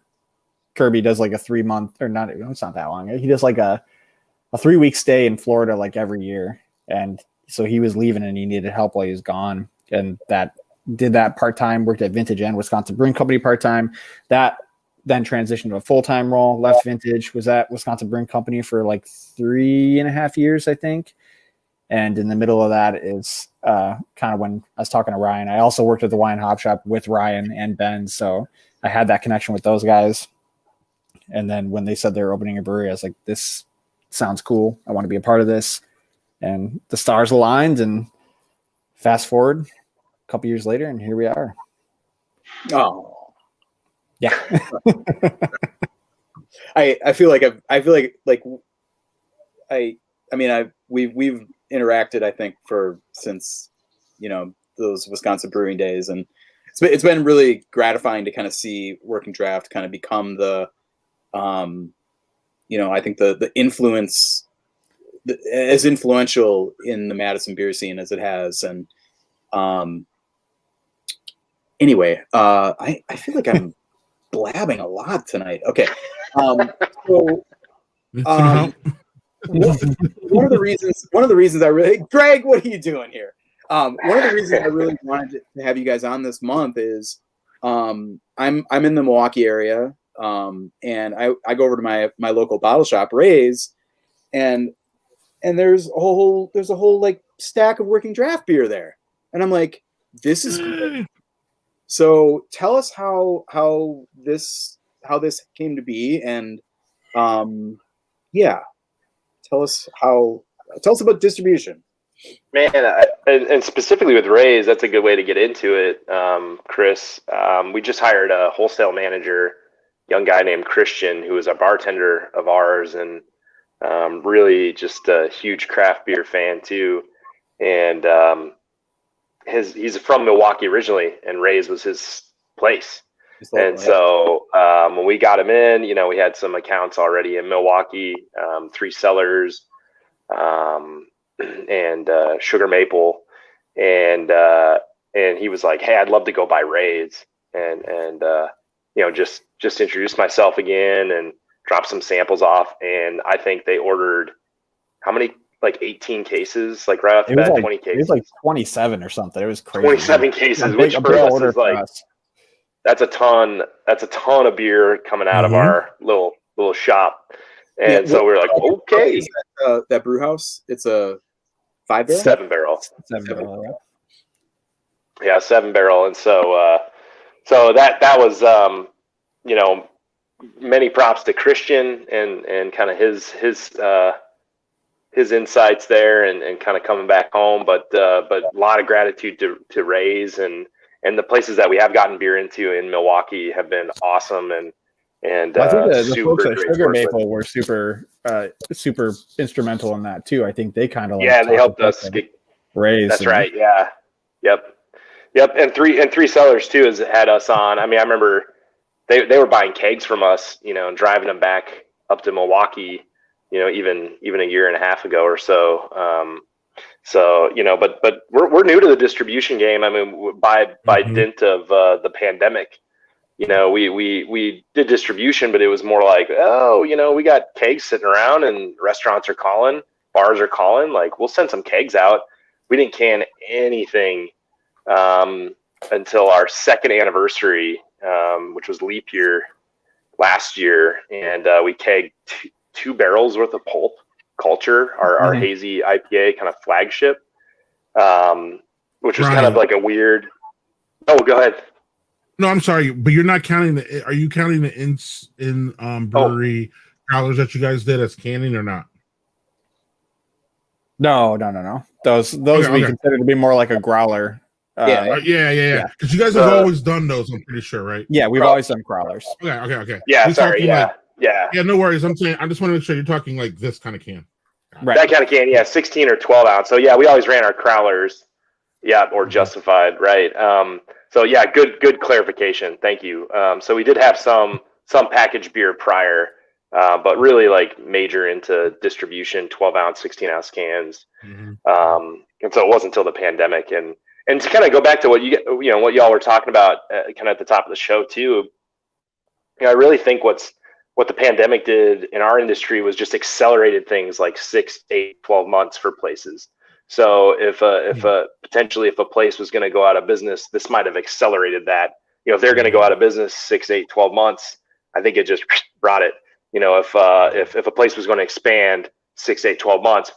Kirby does a 3-month, or not, it's not that long. He does a 3-week stay in Florida every year. And so he was leaving and he needed help while he was gone. And did that part-time, worked at Vintage and Wisconsin Brewing Company part-time. That then transitioned to a full-time role, left Vintage, was at Wisconsin Brewing Company for 3.5 years, I think. And in the middle of that is kind of when I was talking to Ryan. I also worked at the Wine Hop Shop with Ryan and Ben. So I had that connection with those guys. And then when they said they were opening a brewery, I was like, this sounds cool. I want to be a part of this. And the stars aligned, and fast forward a couple years later, and here we are. Oh, yeah. I feel like we've interacted, I think, since those Wisconsin brewing days, and it's been really gratifying to kind of see Working Draft kind of become the I think the influence as influential in the Madison beer scene as it has. And anyway, I feel like I'm blabbing a lot tonight. Okay. So one of the reasons I really, Greg, what are you doing here? One of the reasons I really wanted to have you guys on this month is I'm in the Milwaukee area, and I go over to my local bottle shop, Ray's, and there's a whole like stack of working draft beer there, and I'm like, this is great. So tell us how this came to be, and yeah, tell us about distribution. Man, and specifically with Ray's, that's a good way to get into it, Chris. We just hired a wholesale manager, young guy named Christian, who is a bartender of ours, and really just a huge craft beer fan too. And he's from Milwaukee originally, and Ray's was his place. So when we got him in, we had some accounts already in Milwaukee, 3 Cellars, and Sugar Maple, and he was like, "Hey, I'd love to go by Ray's," and just introduce myself again and drop some samples off. And I think they ordered how many? Like 18 cases, like right off the bat, 20 cases. It was like 27 or something. It was crazy. 27 cases, which for us is like, that's a ton of beer coming out of our little shop. And so we're like, okay. Is that brew house, it's a 5-barrel? 7-barrel. 7-barrel, yeah, 7-barrel. And so that was many props to Christian and kind of his insights there and kind of coming back home, but a lot of gratitude to Ray's and the places that we have gotten beer into in Milwaukee have been awesome and I think the folks at Sugar Maple were super instrumental in that too. I think they kind of they helped us get Ray's. That's right. Yeah. Yep. And three Cellars too has had us on. I mean, I remember they were buying kegs from us, and driving them back up to Milwaukee, even a year and a half ago or so. But we're new to the distribution game. I mean, by dint of the pandemic, we did distribution, but it was more like, we got kegs sitting around and restaurants are calling, bars are calling, like we'll send some kegs out. We didn't can anything until our 2nd anniversary, which was leap year last year, and we kegged 2 barrels worth of Pulp Culture, our hazy IPA kind of flagship, which was kind of like a weird. Oh, go ahead. No, I'm sorry, but you're not counting are you counting the in brewery growlers that you guys did as canning or not? No. Those we consider to be more like a growler. Yeah. Because you guys have always done those, I'm pretty sure, right? Yeah, we've always done growlers. Okay. Yeah, you're sorry. Yeah. Yeah, no worries. I'm saying I just want to make sure you're talking like this kind of can. Right. That kind of can, 16 or 12 ounce. So yeah, we always ran our crowlers, or Justified, right? So yeah, good clarification. Thank you. So we did have some packaged beer prior, but really like major into distribution, 12 ounce, 16 ounce cans. And so it wasn't until the pandemic. And to kind of go back to what what y'all were talking about, kind of at the top of the show too. I really think what the pandemic did in our industry was just accelerated things like 6, 8, 12 months for places. So if potentially if a place was going to go out of business, this might have accelerated that. If they're going to go out of business 6, 8, 12 months, I think it just brought it. If a place was going to expand 6, 8, 12 months,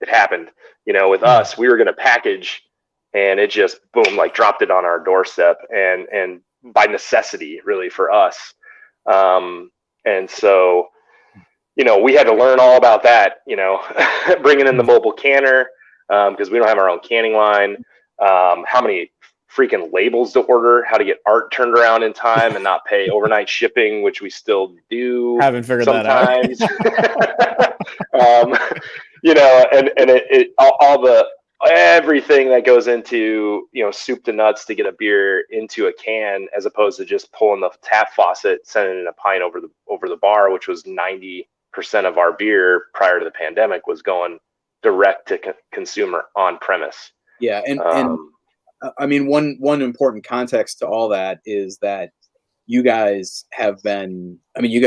it happened. With us, we were going to package, and it just boom, like dropped it on our doorstep, and by necessity, really for us. And so, we had to learn all about that, bringing in the mobile canner, because we don't have our own canning line, how many freaking labels to order, how to get art turned around in time and not pay overnight shipping, which we still do. Haven't figured sometimes. that out. Everything that goes into, soup to nuts to get a beer into a can, as opposed to just pulling the tap faucet, sending in a pint over the bar, which was 90 of our beer prior to the pandemic was going direct to consumer on premise. Yeah, and I mean, one important context to all that is that you guys have been, I mean, you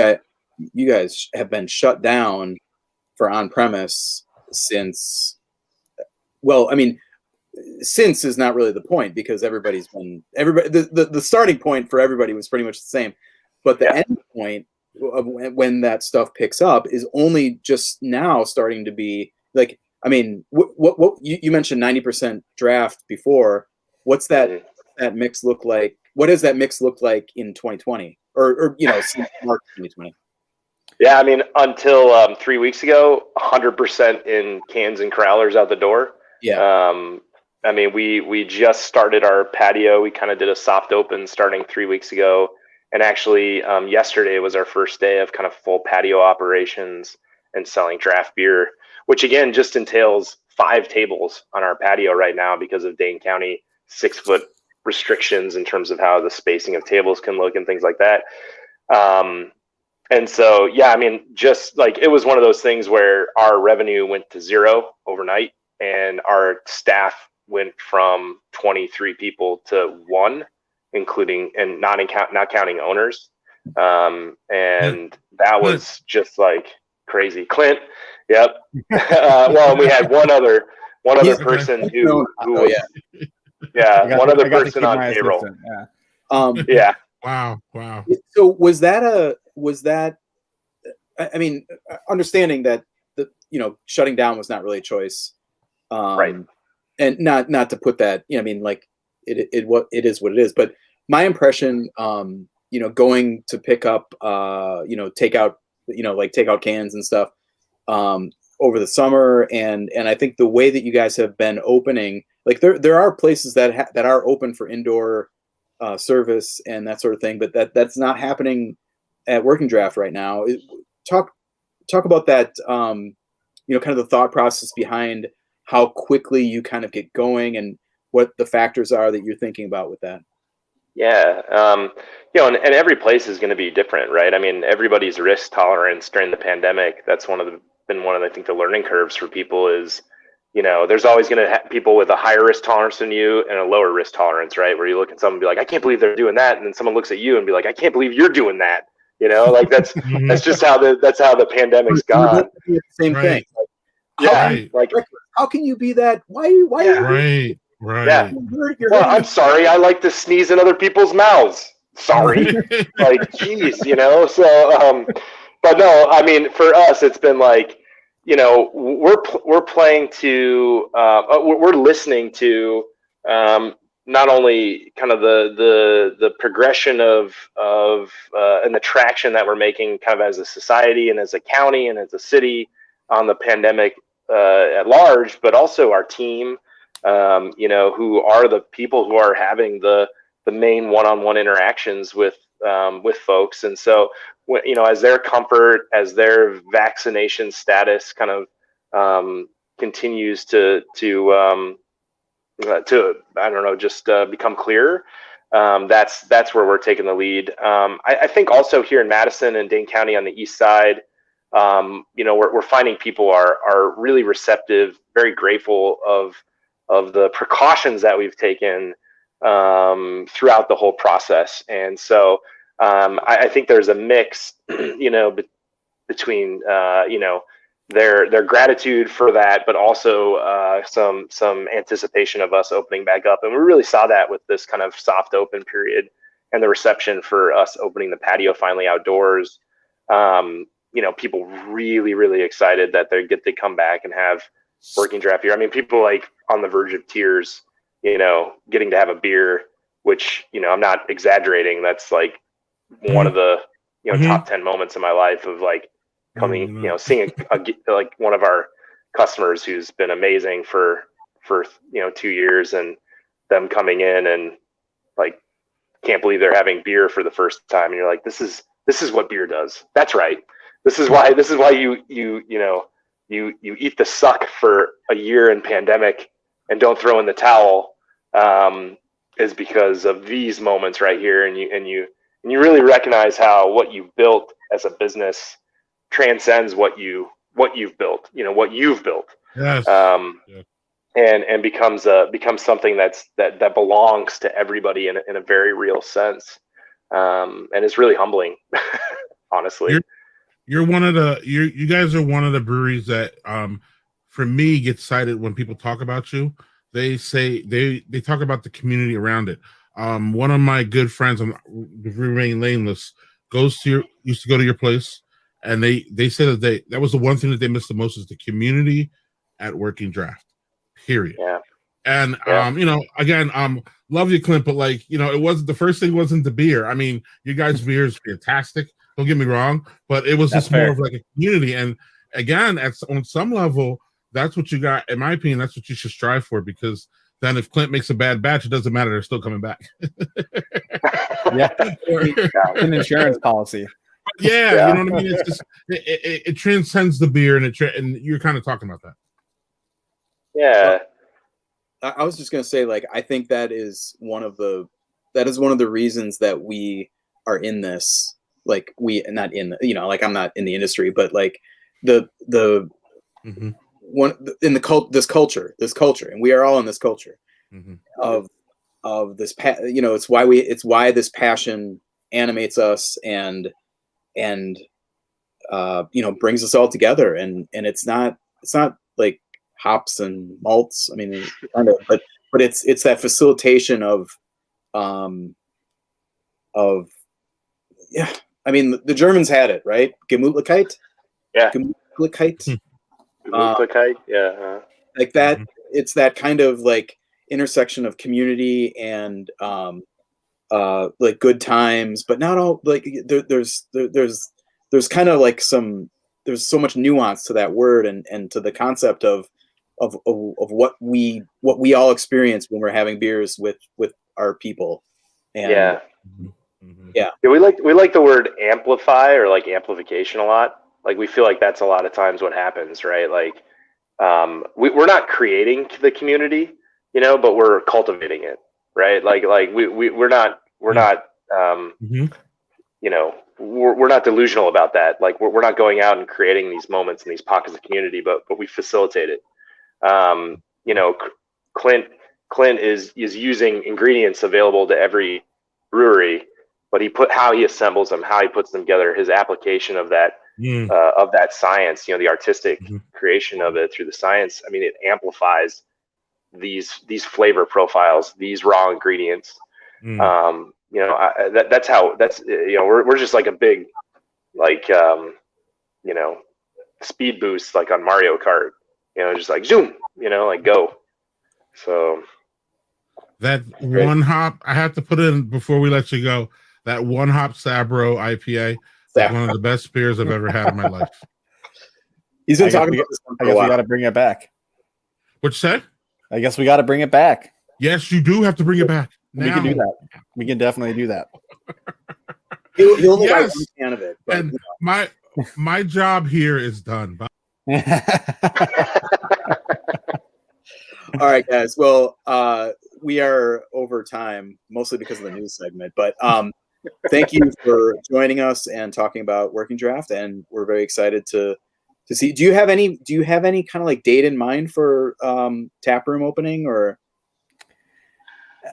guys have been shut down for on premise since, well, I mean, since is not really the point, because everybody the starting point for everybody was pretty much the same, but the end point of when that stuff picks up is only just now starting to be like, I mean, what you mentioned 90% draft before. What's that mix look like? What does that mix look like in 2020 or since March 2020? Yeah, I mean, until 3 weeks ago, 100% in cans and crowlers out the door. Yeah. I mean, we just started our patio. We kind of did a soft open starting 3 weeks ago. And actually, yesterday was our first day of kind of full patio operations and selling draft beer, which again just entails 5 tables on our patio right now because of Dane County 6-foot restrictions in terms of how the spacing of tables can look and things like that. And so, yeah, I mean, just like it was one of those things where our revenue went to 0 overnight and our staff went from 23 people to 1, including and not counting owners. And that was just like crazy. Clint. Yep. Well, we had one other person who was, one other person on payroll. Yeah. Wow. So was that, I mean, understanding that shutting down was not really a choice. Right. And not to put that, I mean, like it is what it is, but my impression, going to pick up, takeout, like takeout cans and stuff, over the summer. And I think the way that you guys have been opening, like there are places that are open for indoor service and that sort of thing, but that's not happening at Working Draft right now. Talk about that, kind of the thought process behind how quickly you kind of get going and what the factors are that you're thinking about with that. Yeah. And every place is going to be different, right? I mean, everybody's risk tolerance during the pandemic, that's been one of I think the learning curves for people is, there's always going to people with a higher risk tolerance than you and a lower risk tolerance, right? Where you look at someone and be like, I can't believe they're doing that. And then someone looks at you and be like, I can't believe you're doing that. Like that's just how the pandemic's gone. Same thing. Like, how can you be that? Why? Right. Yeah. Well, I'm sorry. I like to sneeze in other people's mouths. Sorry. Like, geez, So, but no, I mean, for us, it's been like, we're playing to, we're listening to, not only kind of the progression of and the traction that we're making kind of as a society and as a county and as a city on the pandemic at large, but also our team, who are the people who are having the main one-on-one interactions with folks. And so, as their comfort, as their vaccination status kind of continues to I don't know, just become clearer. That's where we're taking the lead. I think also here in Madison and Dane County on the east side, we're finding people are really receptive, very grateful of the precautions that we've taken throughout the whole process. And so I think there's a mix, between their gratitude for that, but also some anticipation of us opening back up. And we really saw that with this kind of soft open period and the reception for us opening the patio finally outdoors. People really, really excited that they get to come back and have Working Draft beer. I mean, people like on the verge of tears, getting to have a beer, which, I'm not exaggerating. That's like one of the, top 10 moments in my life of like coming, seeing like one of our customers who's been amazing for 2 years and them coming in and like, can't believe they're having beer for the first time. And you're like, this is what beer does. That's right. This is why you eat the suck for a year in pandemic and don't throw in the towel, is because of these moments right here. And you really recognize how what you built as a business transcends what you've built, what you've built. Yes. Yeah. And becomes something that belongs to everybody in a very real sense. And it's really humbling, honestly. You guys are one of the breweries that, for me, gets cited when people talk about you. They say they talk about the community around it. One of my good friends, I'm remain nameless, used to go to your place, and they said that was the one thing that they missed the most is the community at Working Draft. Period. Yeah. And again, love you, Clint, but it wasn't the first thing. Wasn't the beer? I mean, you guys' beer is fantastic. Don't get me wrong, but it was just more of like a community. And again, on some level, that's what you got. In my opinion, that's what you should strive for, because then if Clint makes a bad batch, it doesn't matter. They're still coming back. Yeah. An insurance policy. Yeah, you know what I mean? It's just, it transcends the beer, and you're kind of talking about that. Yeah. I was just going to say, I think that is one of the reasons that we are in this. Not in, I'm not in the industry, but the mm-hmm. one in this culture, and we are all in this culture mm-hmm. of this. It's why this passion animates us and brings us all together. And it's not like hops and malts. I mean, kind of, but it's that facilitation of. Yeah, I mean, the Germans had it, right? Gemütlichkeit. Yeah. Gemütlichkeit. Yeah. Like that. Mm-hmm. It's that kind of intersection of community and good times, but not all. There's kind of there's so much nuance to that word and to the concept of what we all experience when we're having beers with our people. And yeah. Mm-hmm. Yeah. We like the word amplify or amplification a lot. We feel like that's a lot of times what happens, right? We're not creating the community, but we're cultivating it, right? We're not mm-hmm. We're not delusional about that. We're not going out and creating these moments and these pockets of community, but we facilitate it. Clint is using ingredients available to every brewery, but how he assembles them, how he puts them together, his application of that science, the artistic mm-hmm. creation of it through the science. I mean, it amplifies these flavor profiles, these raw ingredients. Mm. We're just like a big, speed boost, on Mario Kart, just zoom, go. So that one hop, I have to put in before we let you go. That one hop Sabro IPA, one of the best beers I've ever had in my life. He's been talking about this one for a while. We got to bring it back. What you say? I guess we got to bring it back. Yes, you do have to bring it back. We can do that. We can definitely do that. He'll only buy one can of it. But, and my job here is done. All right, guys. Well, we are over time, mostly because of the news segment. But thank you for joining us and talking about Working Draft, and we're very excited to see. Do you have any kind of date in mind for tap room opening or?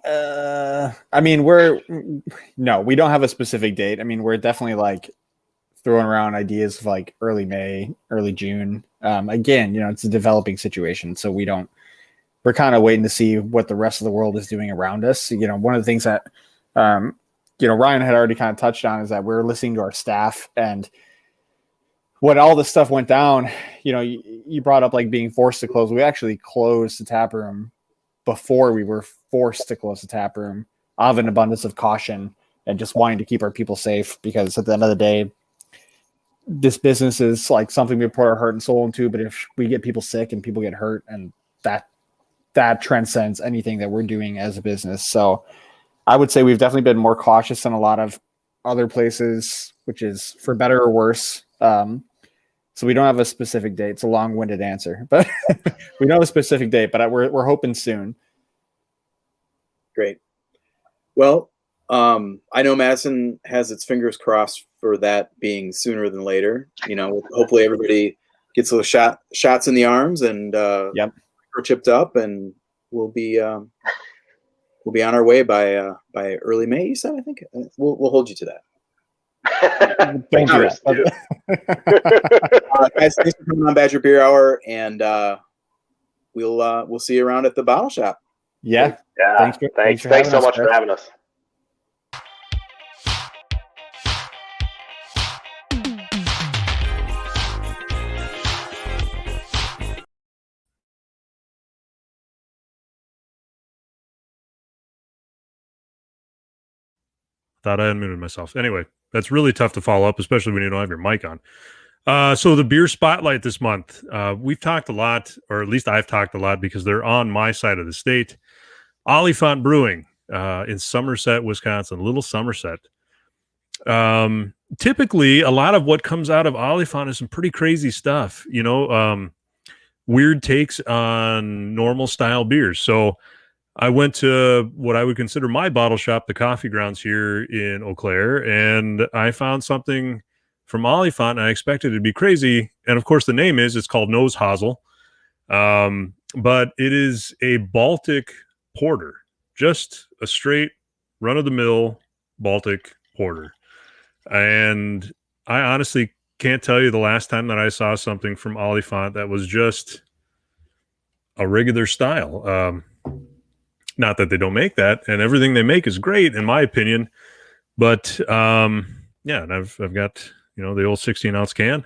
I mean, we don't have a specific date. I mean, we're definitely throwing around ideas of early May, early June. Again, it's a developing situation, so we're kind of waiting to see what the rest of the world is doing around us. One of the things that, Ryan had already kind of touched on is that we're listening to our staff, and when all this stuff went down, you brought up being forced to close. We actually closed the tap room before we were forced to close the tap room out of an abundance of caution and just wanting to keep our people safe, because at the end of the day, this business is something we put our heart and soul into. But if we get people sick and people get hurt, and that transcends anything that we're doing as a business. So I would say we've definitely been more cautious than a lot of other places, which is for better or worse. So we don't have a specific date. It's a long-winded answer, but we don't have a specific date, but we're hoping soon. Great. Well, I know Madison has its fingers crossed for that being sooner than later. Hopefully everybody gets those shots in the arms and Yep. we're chipped up, and we'll be on our way by early May. You said, I think we'll hold you to that. Don't do Honest, that. Guys, thanks for coming on Badger Beer Hour, and we'll see you around at the bottle shop. Yeah. Yeah. Thanks Thanks so much Chris. for having us. Thought I unmuted myself. Anyway, that's really tough to follow up, especially when you don't have your mic on. So the beer spotlight this month, we've talked a lot, or at least I've talked a lot because they're on my side of the state. Oliphant Brewing in Somerset, Wisconsin, Little Somerset. Typically, a lot of what comes out of Oliphant is some pretty crazy stuff, weird takes on normal style beers. So I went to what I would consider my bottle shop, the Coffee Grounds here in Eau Claire, and I found something from Oliphant, and I expected it to be crazy. And of course, the name it's called Nose Hosel. But it is a Baltic porter, just a straight run-of-the-mill Baltic porter. And I honestly can't tell you the last time that I saw something from Oliphant that was just a regular style. Not that they don't make that, and everything they make is great in my opinion. But and I've got the old 16-ounce can.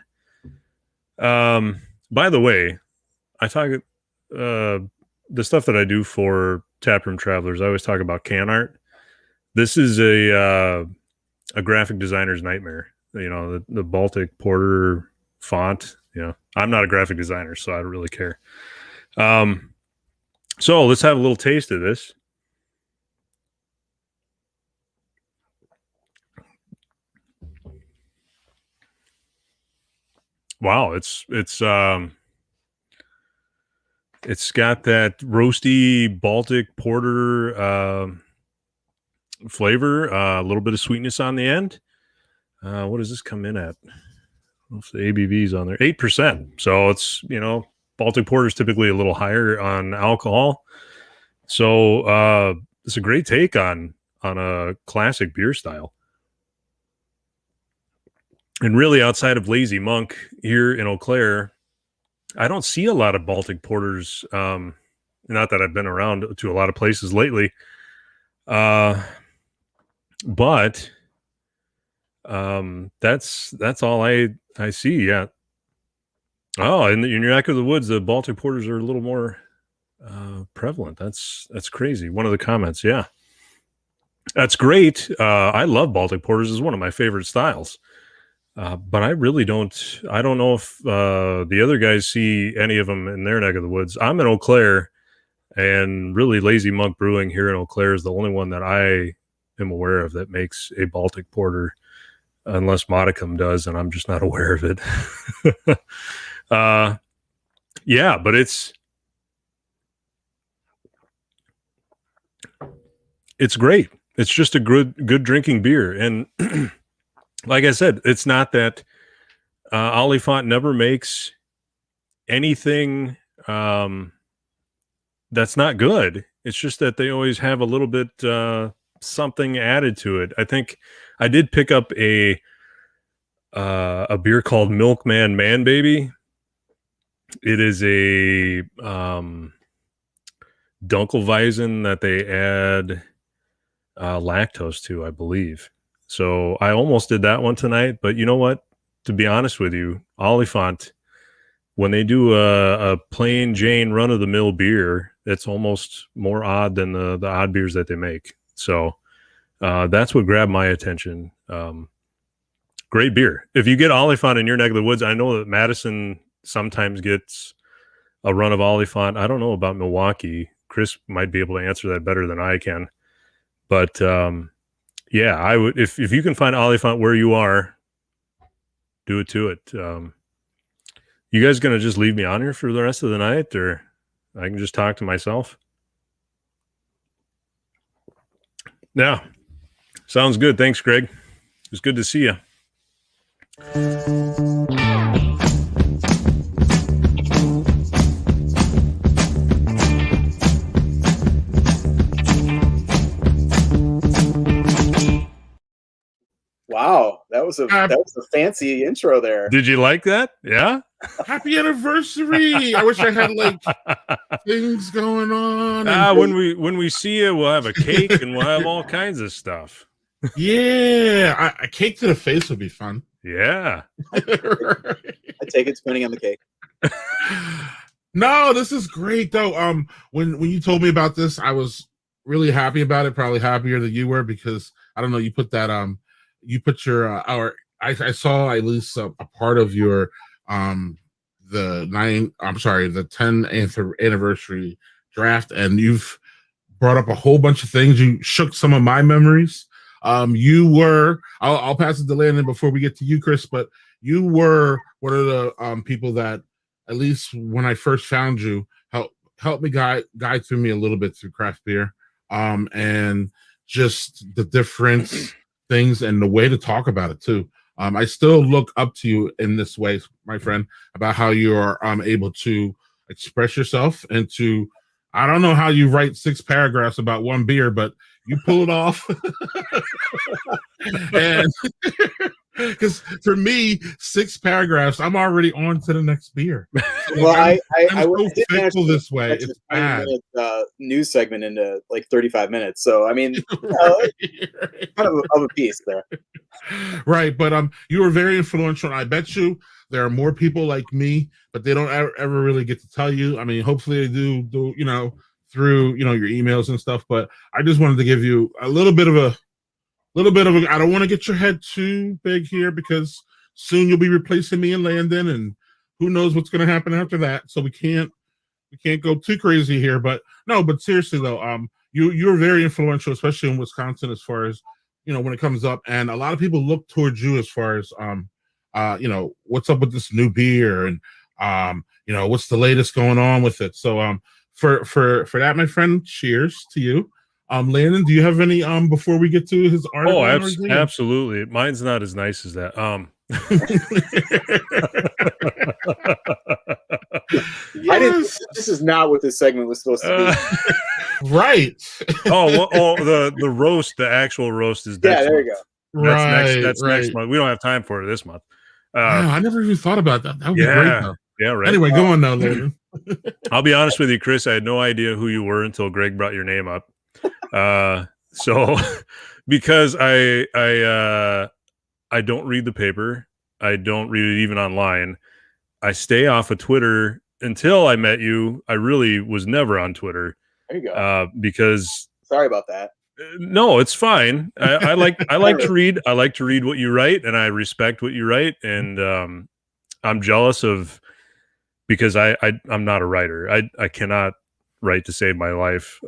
By the way, I talk the stuff that I do for Taproom Travelers. I always talk about can art. This is a graphic designer's nightmare. The Baltic Porter font. I'm not a graphic designer, so I don't really care. So let's have a little taste of this. Wow, it's got that roasty Baltic porter flavor, a little bit of sweetness on the end. What does this come in at? What's the ABV's on there? 8%. So it's, Baltic porter is typically a little higher on alcohol. So it's a great take on a classic beer style. And really, outside of Lazy Monk here in Eau Claire, I don't see a lot of Baltic porters. Not that I've been around to a lot of places lately. But that's all I see. Yeah. Oh, in your neck of the woods, the Baltic porters are a little more prevalent. That's crazy. One of the comments. Yeah. That's great. I love Baltic porters. It's one of my favorite styles. But I really don't. I don't know if the other guys see any of them in their neck of the woods. I'm in Eau Claire, and really Lazy Monk Brewing here in Eau Claire is the only one that I am aware of that makes a Baltic porter, unless Modicum does, and I'm just not aware of it. Yeah, but it's great. It's just a good drinking beer, and like I said, it's not that Oliphant never makes anything that's not good. It's just that they always have a little bit something added to it. I think I did pick up a beer called Milkman Man Baby. It is a Dunkelweizen that they add lactose to, I believe. So I almost did that one tonight, but you know what? To be honest with you, Oliphant, when they do a plain Jane run-of-the-mill beer, it's almost more odd than the odd beers that they make. So that's what grabbed my attention. Great beer. If you get Oliphant in your neck of the woods, I know that Madison sometimes gets a run of Oliphant. I don't know about Milwaukee. Chris might be able to answer that better than I can. But yeah, I would, if you can find Oliphant where you are, do it to it. You guys gonna just leave me on here for the rest of the night, or I can just talk to myself? Yeah, sounds good. Thanks, Greg. It's good to see you. Wow, that was a fancy intro there. Did you like that? Yeah. Happy anniversary! I wish I had like things going on. And when we see you, we'll have a cake and we'll have all kinds of stuff. yeah, a cake to the face would be fun. Yeah. I take it depending on the cake. No, this is great though. When you told me about this, I was really happy about it. Probably happier than you were because I don't know. You put that you put your I saw at least a part of your the 10th anniversary draft, and you've brought up a whole bunch of things. You shook some of my memories. You were I'll pass it to Landon before we get to you, Chris, but you were one of the people that, at least when I first found you, helped me guide through me a little bit through craft beer, and just the different things and the way to talk about it too. I still look up to you in this way, my friend, about how you are able to express yourself and to, I don't know how you write 6 paragraphs about one beer, but you pull it off. And because for me, 6 paragraphs, I'm already on to the next beer. So well, I'm so so thankful this way. It's bad. News segment into like 35 minutes. So I mean, kind of a piece there. Right, but you were very influential, and I bet you there are more people like me, but they don't ever really get to tell you. I mean, hopefully they do through your emails and stuff. But I just wanted to give you a little bit of a. I don't want to get your head too big here because soon you'll be replacing me in Landon, and who knows what's going to happen after that. So we can't go too crazy here. But no, but seriously though, you're very influential, especially in Wisconsin, as far as when it comes up, and a lot of people look towards you as far as what's up with this new beer, and what's the latest going on with it. So for that, my friend, cheers to you. Landon, do you have any before we get to his article? Oh, absolutely. Mine's not as nice as that. Yes. This is not what this segment was supposed to be. Right. The roast, the actual roast is next there month. you go. That's next month. We don't have time for it this month. Wow, I never even thought about that. That would be great though. Yeah, right. Anyway, go on now, Landon. I'll be honest with you, Chris. I had no idea who you were until Greg brought your name up. So because I don't read the paper, I don't read it even online. I stay off of Twitter until I met you. I really was never on Twitter. There you go. Because sorry about that. No, it's fine. I like to read. I like to read what you write, and I respect what you write. And I'm jealous of, because I'm not a writer. I cannot write to save my life.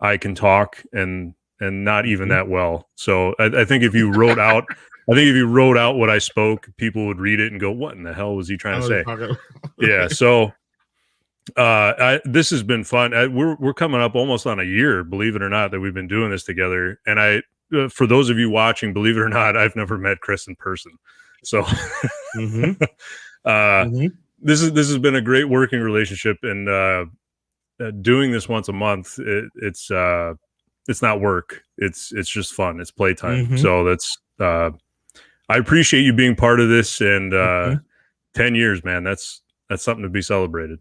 I can talk and not even that well. So I think if you wrote out, what I spoke, people would read it and go, "What in the hell was he trying to say?" Yeah. So this has been fun. We're coming up almost on a year, believe it or not, that we've been doing this together. And for those of you watching, believe it or not, I've never met Chris in person. So this has been a great working relationship, and doing this once a month, it's not work. It's just fun. It's playtime. So that's I appreciate you being part of this, and 10 years, man, that's something to be celebrated.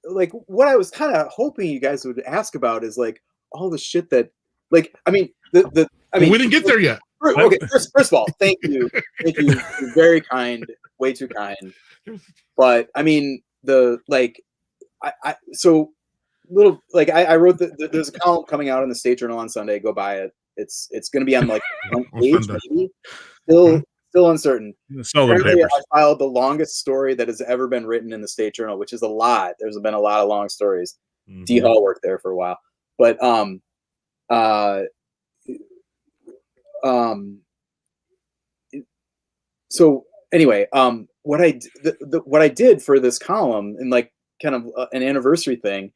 Like, what I was kind of hoping you guys would ask about is like all the shit that, like, I mean, we didn't get there yet. Okay, first of all, thank you. You're very kind, way too kind. But I mean, I wrote there's a column coming out in the State Journal on Sunday. Go buy it. It's going to be on like front page, maybe. Still uncertain. Apparently, I filed the longest story that has ever been written in the State Journal, which is a lot. There's been a lot of long stories. D. Hall worked there for a while, but so anyway, what I did for this column, and like kind of an anniversary thing,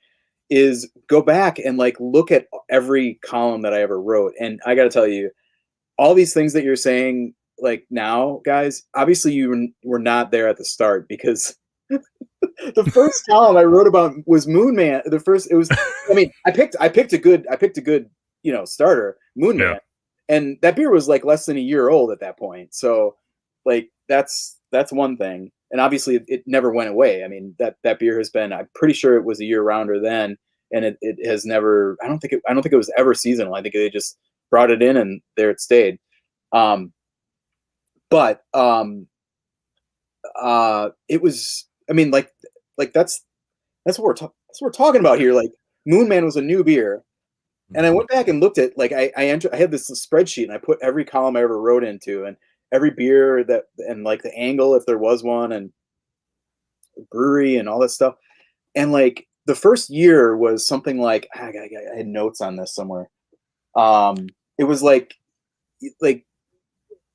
is go back and like look at every column that I ever wrote. And I got to tell you, all these things that you're saying like now, guys, obviously you were not there at the start, because the first column I wrote about was Moon Man. The first, it was, I mean, I picked a good, starter, Moon Man, and that beer was like less than a year old at that point. So, like, that's one thing, and obviously it never went away. I mean, that beer has been, I'm pretty sure it was a year rounder then, and it has never. I don't think it was ever seasonal. I think they just brought it in and there it stayed. But it was. I mean, like that's what we're talking about here. Like, Moon Man was a new beer, and I went back and looked at, like, I had this spreadsheet and I put every column I ever wrote into, and every beer that, and like the angle if there was one, and brewery and all that stuff. And like the first year was something like, I had notes on this somewhere. It was like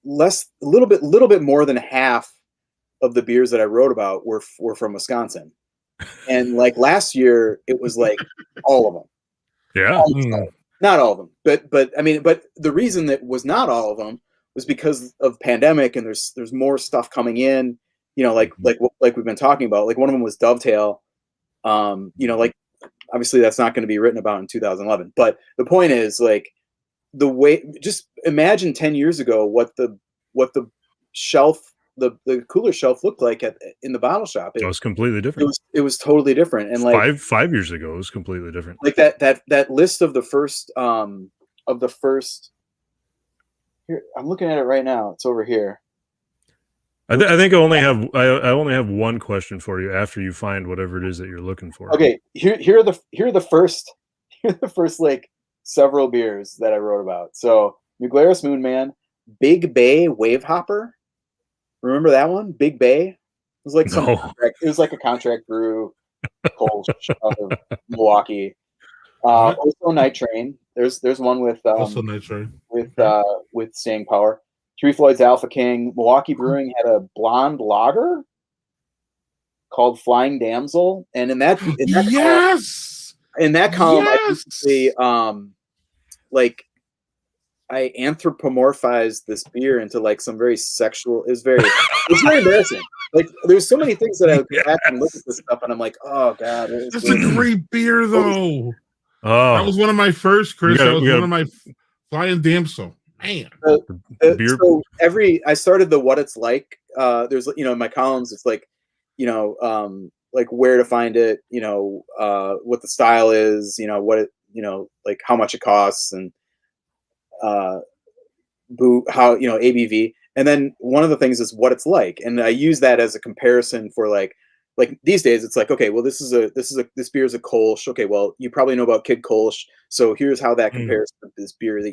less, a little bit more than half of the beers that I wrote about were from Wisconsin. And like last year it was like all of them. Yeah. Not all of them, but I mean, but the reason that was not all of them was because of pandemic, and there's more stuff coming in, like we've been talking about. Like, one of them was Dovetail. Like, obviously that's not going to be written about in 2011, but the point is, like, the way, just imagine 10 years ago what the shelf, the cooler shelf looked like in the bottle shop. It was completely different. It was totally different. And like 5 years ago, it was completely different. Like that list of the first here, I'm looking at it right now. It's over here. I think I only have one question for you after you find whatever it is that you're looking for. Okay, here are the first like several beers that I wrote about. So, Muglaris Moon Man, Big Bay Wave Hopper. Remember that one? Big Bay. It was like a contract brew, Kolsch out of Milwaukee. Also Night Train. There's one with also Night Train with staying power. Three Floyd's Alpha King. Milwaukee Brewing had a blonde lager called Flying Damsel, and in that column, I basically like, I anthropomorphized this beer into like some very sexual. It's very embarrassing. Like, there's so many things that I go back and look at this stuff, and I'm like, oh god, that's a great beer though. Oh, that was one of my first, Chris. That was one of my Flying Damsel. Man, so I started the what it's like. There's, in my columns, it's like, like where to find it, what the style is, what it, like how much it costs, and how, ABV. And then one of the things is what it's like, and I use that as a comparison for like these days it's like, okay, well, this beer is a Kolsch. Okay, well, you probably know about Kid Kolsch, so here's how that compares to this beer that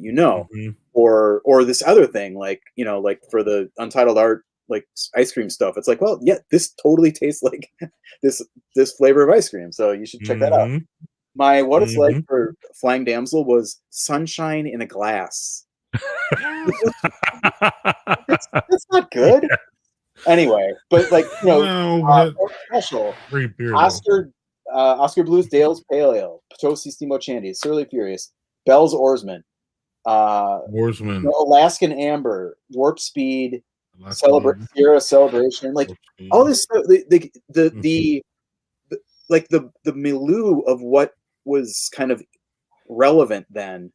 or this other thing, like, like for the Untitled Art, like ice cream stuff. It's like, well, yeah, this totally tastes like this flavor of ice cream, so you should check that out. My what it's like for Flying Damsel was Sunshine in a Glass. That's not good. Yeah. Anyway, but like, special Oscar Blues Dale's Pale Ale, Potosi Steamboat Shandy, Surly Furious, Bell's Oarsman, Alaskan Amber, Warp Speed, Sierra Celebration, like all this stuff. The milieu of what was kind of relevant then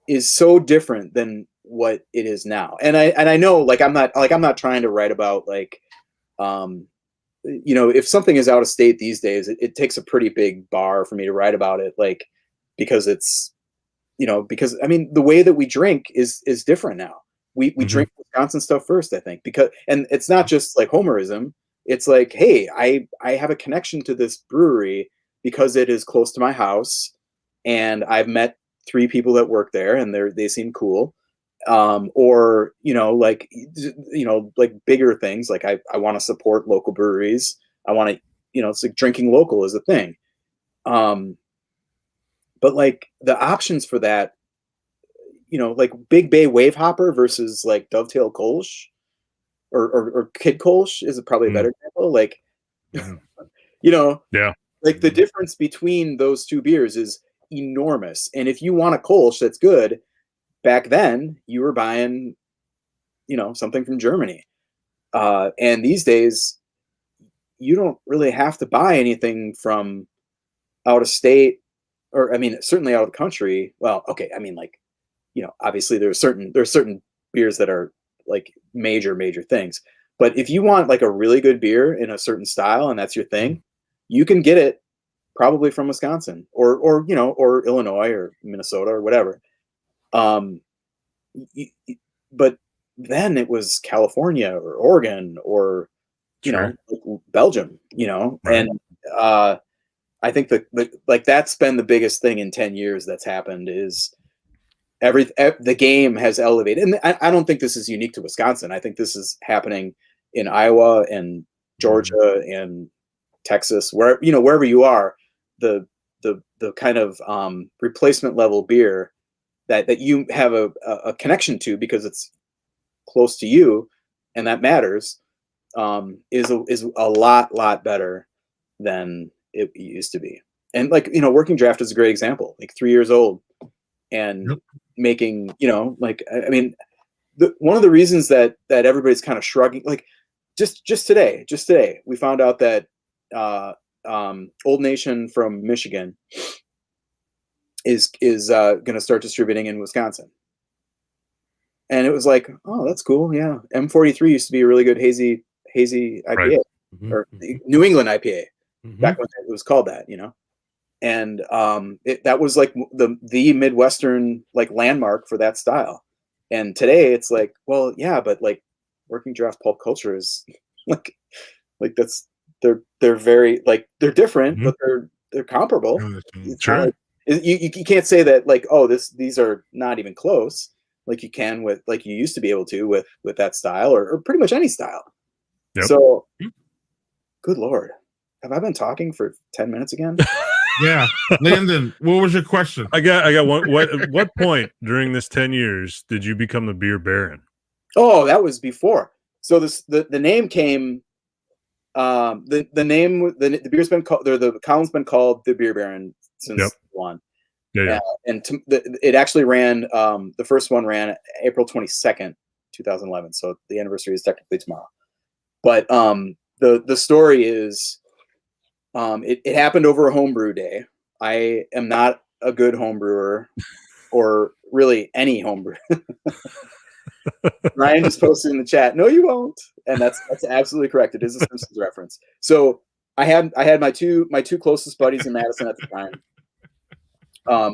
is so different than what it is now. And I know, like, I'm not trying to write about like, if something is out of state these days, it takes a pretty big bar for me to write about it. Like, because it's, because I mean, the way that we drink is different now. We drink Wisconsin stuff first, I think, and it's not just like homerism. It's like, hey, I have a connection to this brewery because it is close to my house, and I've met 3 people that work there, and they seem cool. Or like bigger things, like I want to support local breweries. I want to, it's like drinking local is a thing. But like the options for that, like Big Bay Wave Hopper versus like Dovetail Kolsch or Kid Kolsch is probably a better example. Like, like the difference between those two beers is enormous. And if you want a Kolsch that's good, back then you were buying something from Germany. And these days, you don't really have to buy anything from out of state, or I mean, certainly out of the country. Well, okay, I mean, like, obviously there's certain beers that are like major things. But if you want like a really good beer in a certain style and that's your thing, you can get it probably from Wisconsin or Illinois or Minnesota or whatever. But then it was California or Oregon or like Belgium, Right. and I think like that's been the biggest thing in 10 years that's happened is the game has elevated. And I don't think this is unique to Wisconsin. I think this is happening in Iowa and Georgia and Texas, wherever you are, the kind of replacement level beer that you have a connection to because it's close to you and that matters, is a lot better than it used to be. And like, Working Draft is a great example, like 3 years old and making, like, I mean, one of the reasons that everybody's kind of shrugging, like just today, we found out that Old Nation from Michigan is going to start distributing in Wisconsin. And it was like, oh, that's cool. Yeah. M43 used to be a really good hazy IPA, Right. or New England IPA, back when it was called that, and that was like the Midwestern like landmark for that style. And today it's like, well, yeah, but like Working Draft pulp culture is like that's they're very like they're different, but they're comparable. It's not like, you can't say that like, oh, these are not even close, like you can with like you used to be able to with that style or pretty much any style. Yep. So good Lord, have I been talking for 10 minutes again? Yeah. Landon, what was your question? I got one. What point during this 10 years did you become the beer baron? Oh, that was before. So the name came. The name the beer's been called, the column's been called the Beer Baron since one. Yeah. And it actually ran. The first one ran April 22nd, 2011. So the anniversary is technically tomorrow. But the story is, it happened over a homebrew day. I am not a good homebrewer, or really any homebrewer. Ryan just posted in the chat, "No, you won't," and that's absolutely correct. It is a Simpsons reference. So I had my two closest buddies in Madison at the time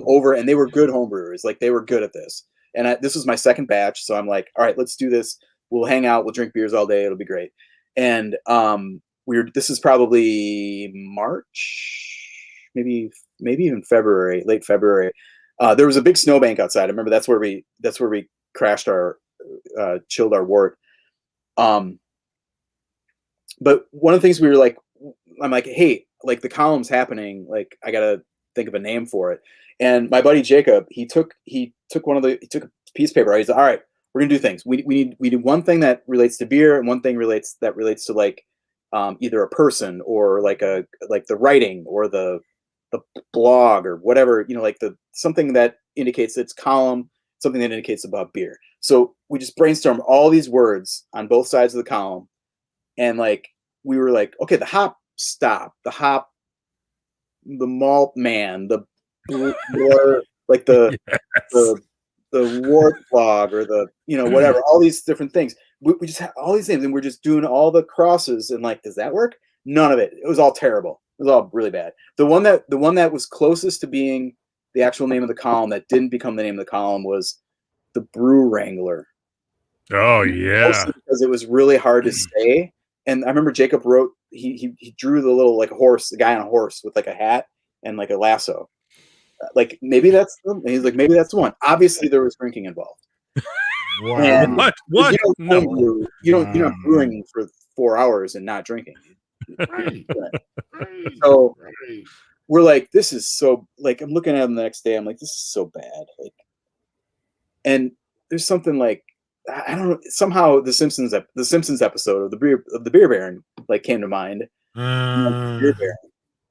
over, and they were good homebrewers. Like they were good at this. And this was my second batch, so I'm like, all right, let's do this. We'll hang out. We'll drink beers all day. It'll be great. And this is probably March, maybe even February, late February. There was a big snowbank outside. I remember that's where we crashed chilled our wort. But one of the things we were like, I'm like, hey, like the column's happening. Like I gotta think of a name for it. And my buddy Jacob, he took a piece of paper. He's like, all right, we're gonna do things. We do one thing that relates to beer and one thing that relates to like either a person or like the writing or the blog or whatever, like something that indicates its column, something that indicates about beer. So we just brainstormed all these words on both sides of the column, and like we were like, okay, the hop stop, the malt man, the like the wart blog or the whatever, all these different things. We just had all these names and we're just doing all the crosses and like, does that work? None of it. It was all terrible. It was all really bad. The one that was closest to being the actual name of the column that didn't become the name of the column was the Brew Wrangler. Oh yeah. Mostly because it was really hard to say. And I remember Jacob wrote, he drew the little like horse, the guy on a horse with like a hat and like a lasso. Like maybe that's the one. Obviously there was drinking involved. Wow. And What? No. You're not brewing for 4 hours and not drinking. Right. So we're like, this is so, like, I'm looking at him the next day. I'm like, this is so bad. Like, and there's something like, I don't know. Somehow the Simpsons episode of the Beer Baron like came to mind. Beer Baron.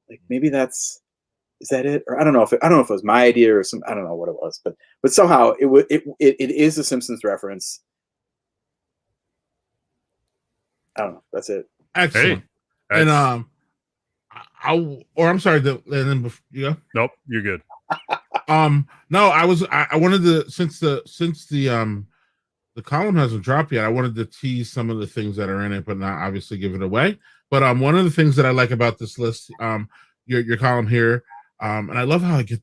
Like maybe is that it? Or I don't know if it was my idea or some. I don't know what it was, but somehow it is a Simpsons reference. I don't know. That's it. Excellent. Hey, And that's- I'm sorry. And then yeah. nope, you're good. No, I wanted to since the column hasn't dropped yet. I wanted to tease some of the things that are in it, but not obviously give it away. But one of the things that I like about this list, your column here, and I love how I get.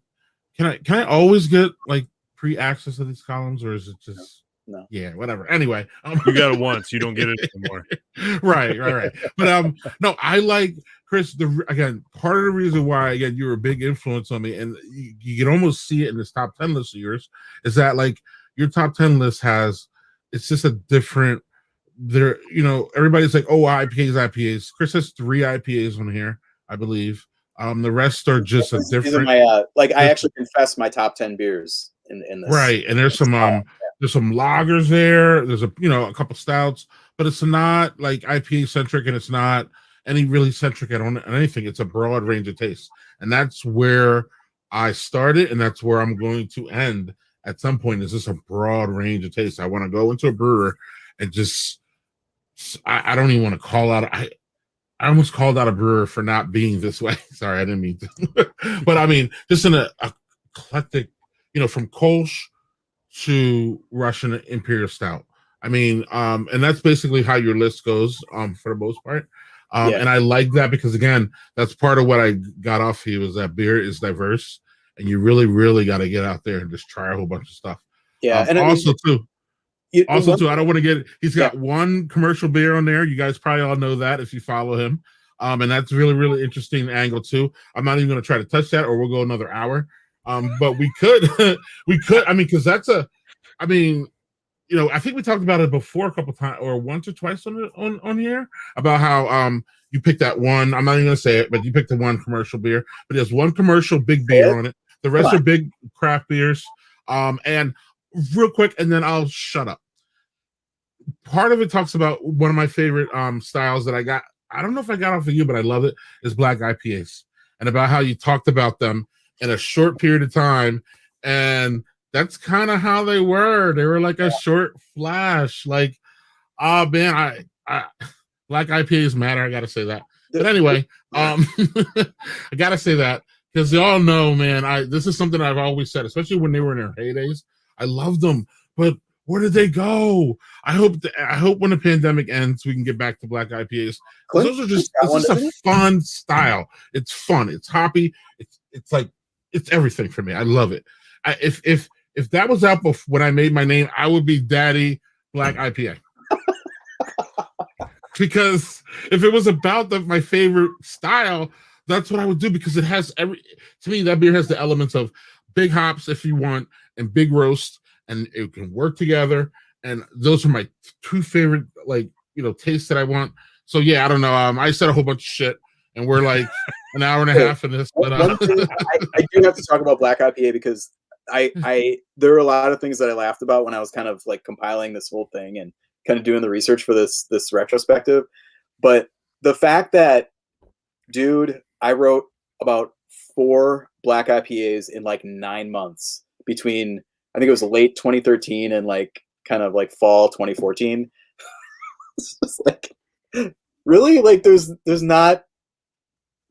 Can I always get like pre-access to these columns, or is it just No. Yeah, whatever. Anyway, You got it once, you don't get it anymore. right. But no, I like Chris. Again, part of the reason why again you were a big influence on me, and you can almost see it in this top 10 list of yours, is that like your top 10 list it's just a different. Everybody's like, oh, IPAs. Chris has 3 IPAs on here, I believe. The rest are just a different. These are my I actually confess my top 10 beers in this. Right, and there's some lagers there. There's a couple stouts, but it's not like IPA centric, and it's not any really centric on anything. It's a broad range of tastes, and that's where I started, and that's where I'm going to end at some point. Is this a broad range of tastes? I want to go into a brewer and just I don't even want to call out. I almost called out a brewer for not being this way. Sorry, I didn't mean to. But I mean, just in a eclectic, from Kolsch to Russian Imperial Stout. I mean, and that's basically how your list goes, for the most part. And I like that because again, that's part of what I got off of you is that beer is diverse, and you really, really got to get out there and just try a whole bunch of stuff. Yeah, and also I don't want to get. He's got one commercial beer on there. You guys probably all know that if you follow him. And that's really, really interesting angle too. I'm not even going to try to touch that, or we'll go another hour. But we could. I mean, because I think we talked about it before a couple times, or once or twice on the air about how you picked that one. I'm not even going to say it, but you picked the one commercial beer. But there's one commercial big beer on it. The rest are big craft beers. And real quick, and then I'll shut up. Part of it talks about one of my favorite styles that I got. I don't know if I got off of you, but I love it. Is black IPAs, and about how you talked about them in a short period of time, and that's kind of how they were. They were like a short flash. Like, man, I black IPAs matter. I gotta say that. But anyway, I gotta say that because y'all know, man. This is something I've always said, especially when they were in their heydays. I loved them, but where did they go? I hope when the pandemic ends, we can get back to black IPAs. Those are just a fun style. It's fun. It's hoppy. It's like it's everything for me. I love it. If that was out when I made my name, I would be Daddy Black IPA. Because if it was about my favorite style, that's what I would do. Because it has to me, that beer has the elements of big hops if you want, and big roast, and it can work together. And those are my 2 favorite, tastes that I want. So yeah, I don't know. I said a whole bunch of shit, and we're like an hour and a half in this. But I do have to talk about black IPA because there are a lot of things that I laughed about when I was kind of like compiling this whole thing and kind of doing the research for this retrospective. But the fact that, dude, I wrote about 4 black IPAs in like 9 months between, I think it was late 2013 and like kind of like fall 2014. It's just like, really? Like there's not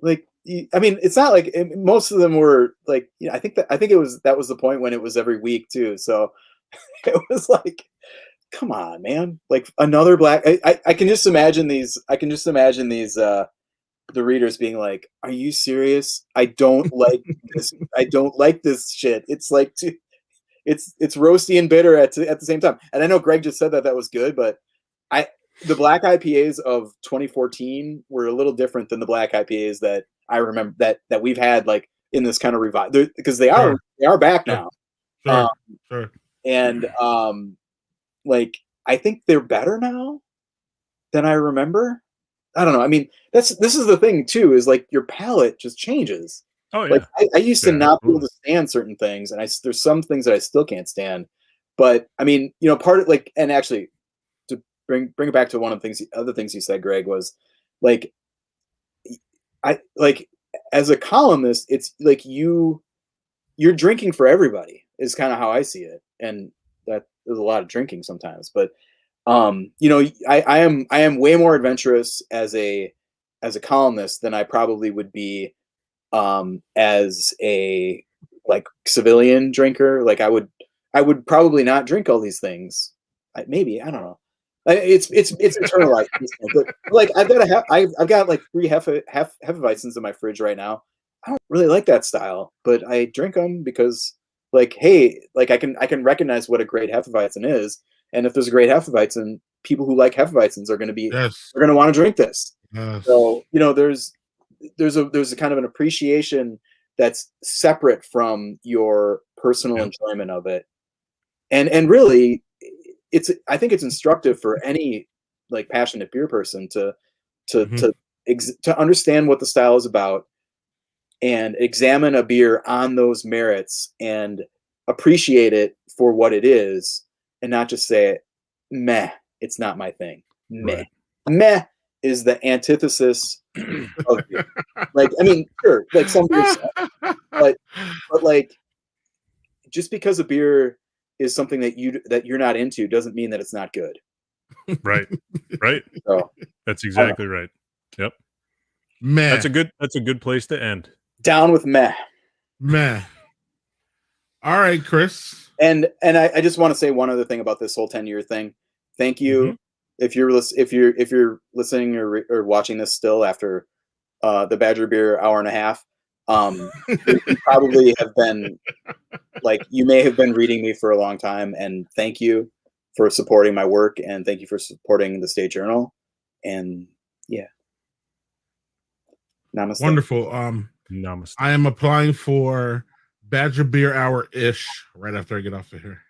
like, I mean, it's not like most of them were like, I think that was the point when it was every week too. So it was like, come on, man! Like another black. I can just imagine these. The readers being like, "Are you serious? I don't like this. I don't like this shit. It's like, it's roasty and bitter at the same time." And I know Greg just said that was good, but the black IPAs of 2014 were a little different than the black IPAs that I remember that we've had like in this kind of revive, because they are back now. Sure. And like I think they're better now than I remember. I don't know. I mean, this is the thing too, is like your palate just changes. Oh yeah. Like I used to not be able to stand certain things, and there's some things that I still can't stand. But I mean, part of like, and actually to bring it back to one of the other things you said, Greg, was like, I like as a columnist, it's like you're drinking for everybody is kind of how I see it, and that there's a lot of drinking sometimes, but You know, I am way more adventurous as a columnist than I probably would be as a like civilian drinker. Like I would probably not drink all these things. Maybe, I don't know. It's internalized. But like I've got like 3 Hefeweizens in my fridge right now. I don't really like that style, but I drink them because like, hey, like I can recognize what a great Hefeweizen is, and if there's a great Hefeweizen, people who like Hefeweizens are going to Yes. want to drink this. Yes. So you know, there's a kind of an appreciation that's separate from your personal enjoyment of it, and really, I think it's instructive for any like passionate beer person to understand what the style is about and examine a beer on those merits and appreciate it for what it is, and not just say, meh, it's not my thing. Meh. Right. Meh is the antithesis of beer. Like, I mean, sure, like some beers, but like just because a beer is something that you're not into doesn't mean that it's not good. Right. Right. So That's exactly right. Yep. Meh. That's a good place to end. down with meh. Meh. All right, Chris. And I just want to say one other thing about this whole 10-year thing. Thank you if you're listening or watching this still after the Badger Beer hour and a half. You probably have been like, you may have been reading me for a long time, and thank you for supporting my work, and thank you for supporting the State Journal. And yeah, namaste. Wonderful. Namaste. I am applying for Badger Beer Hour ish right after I get off of here.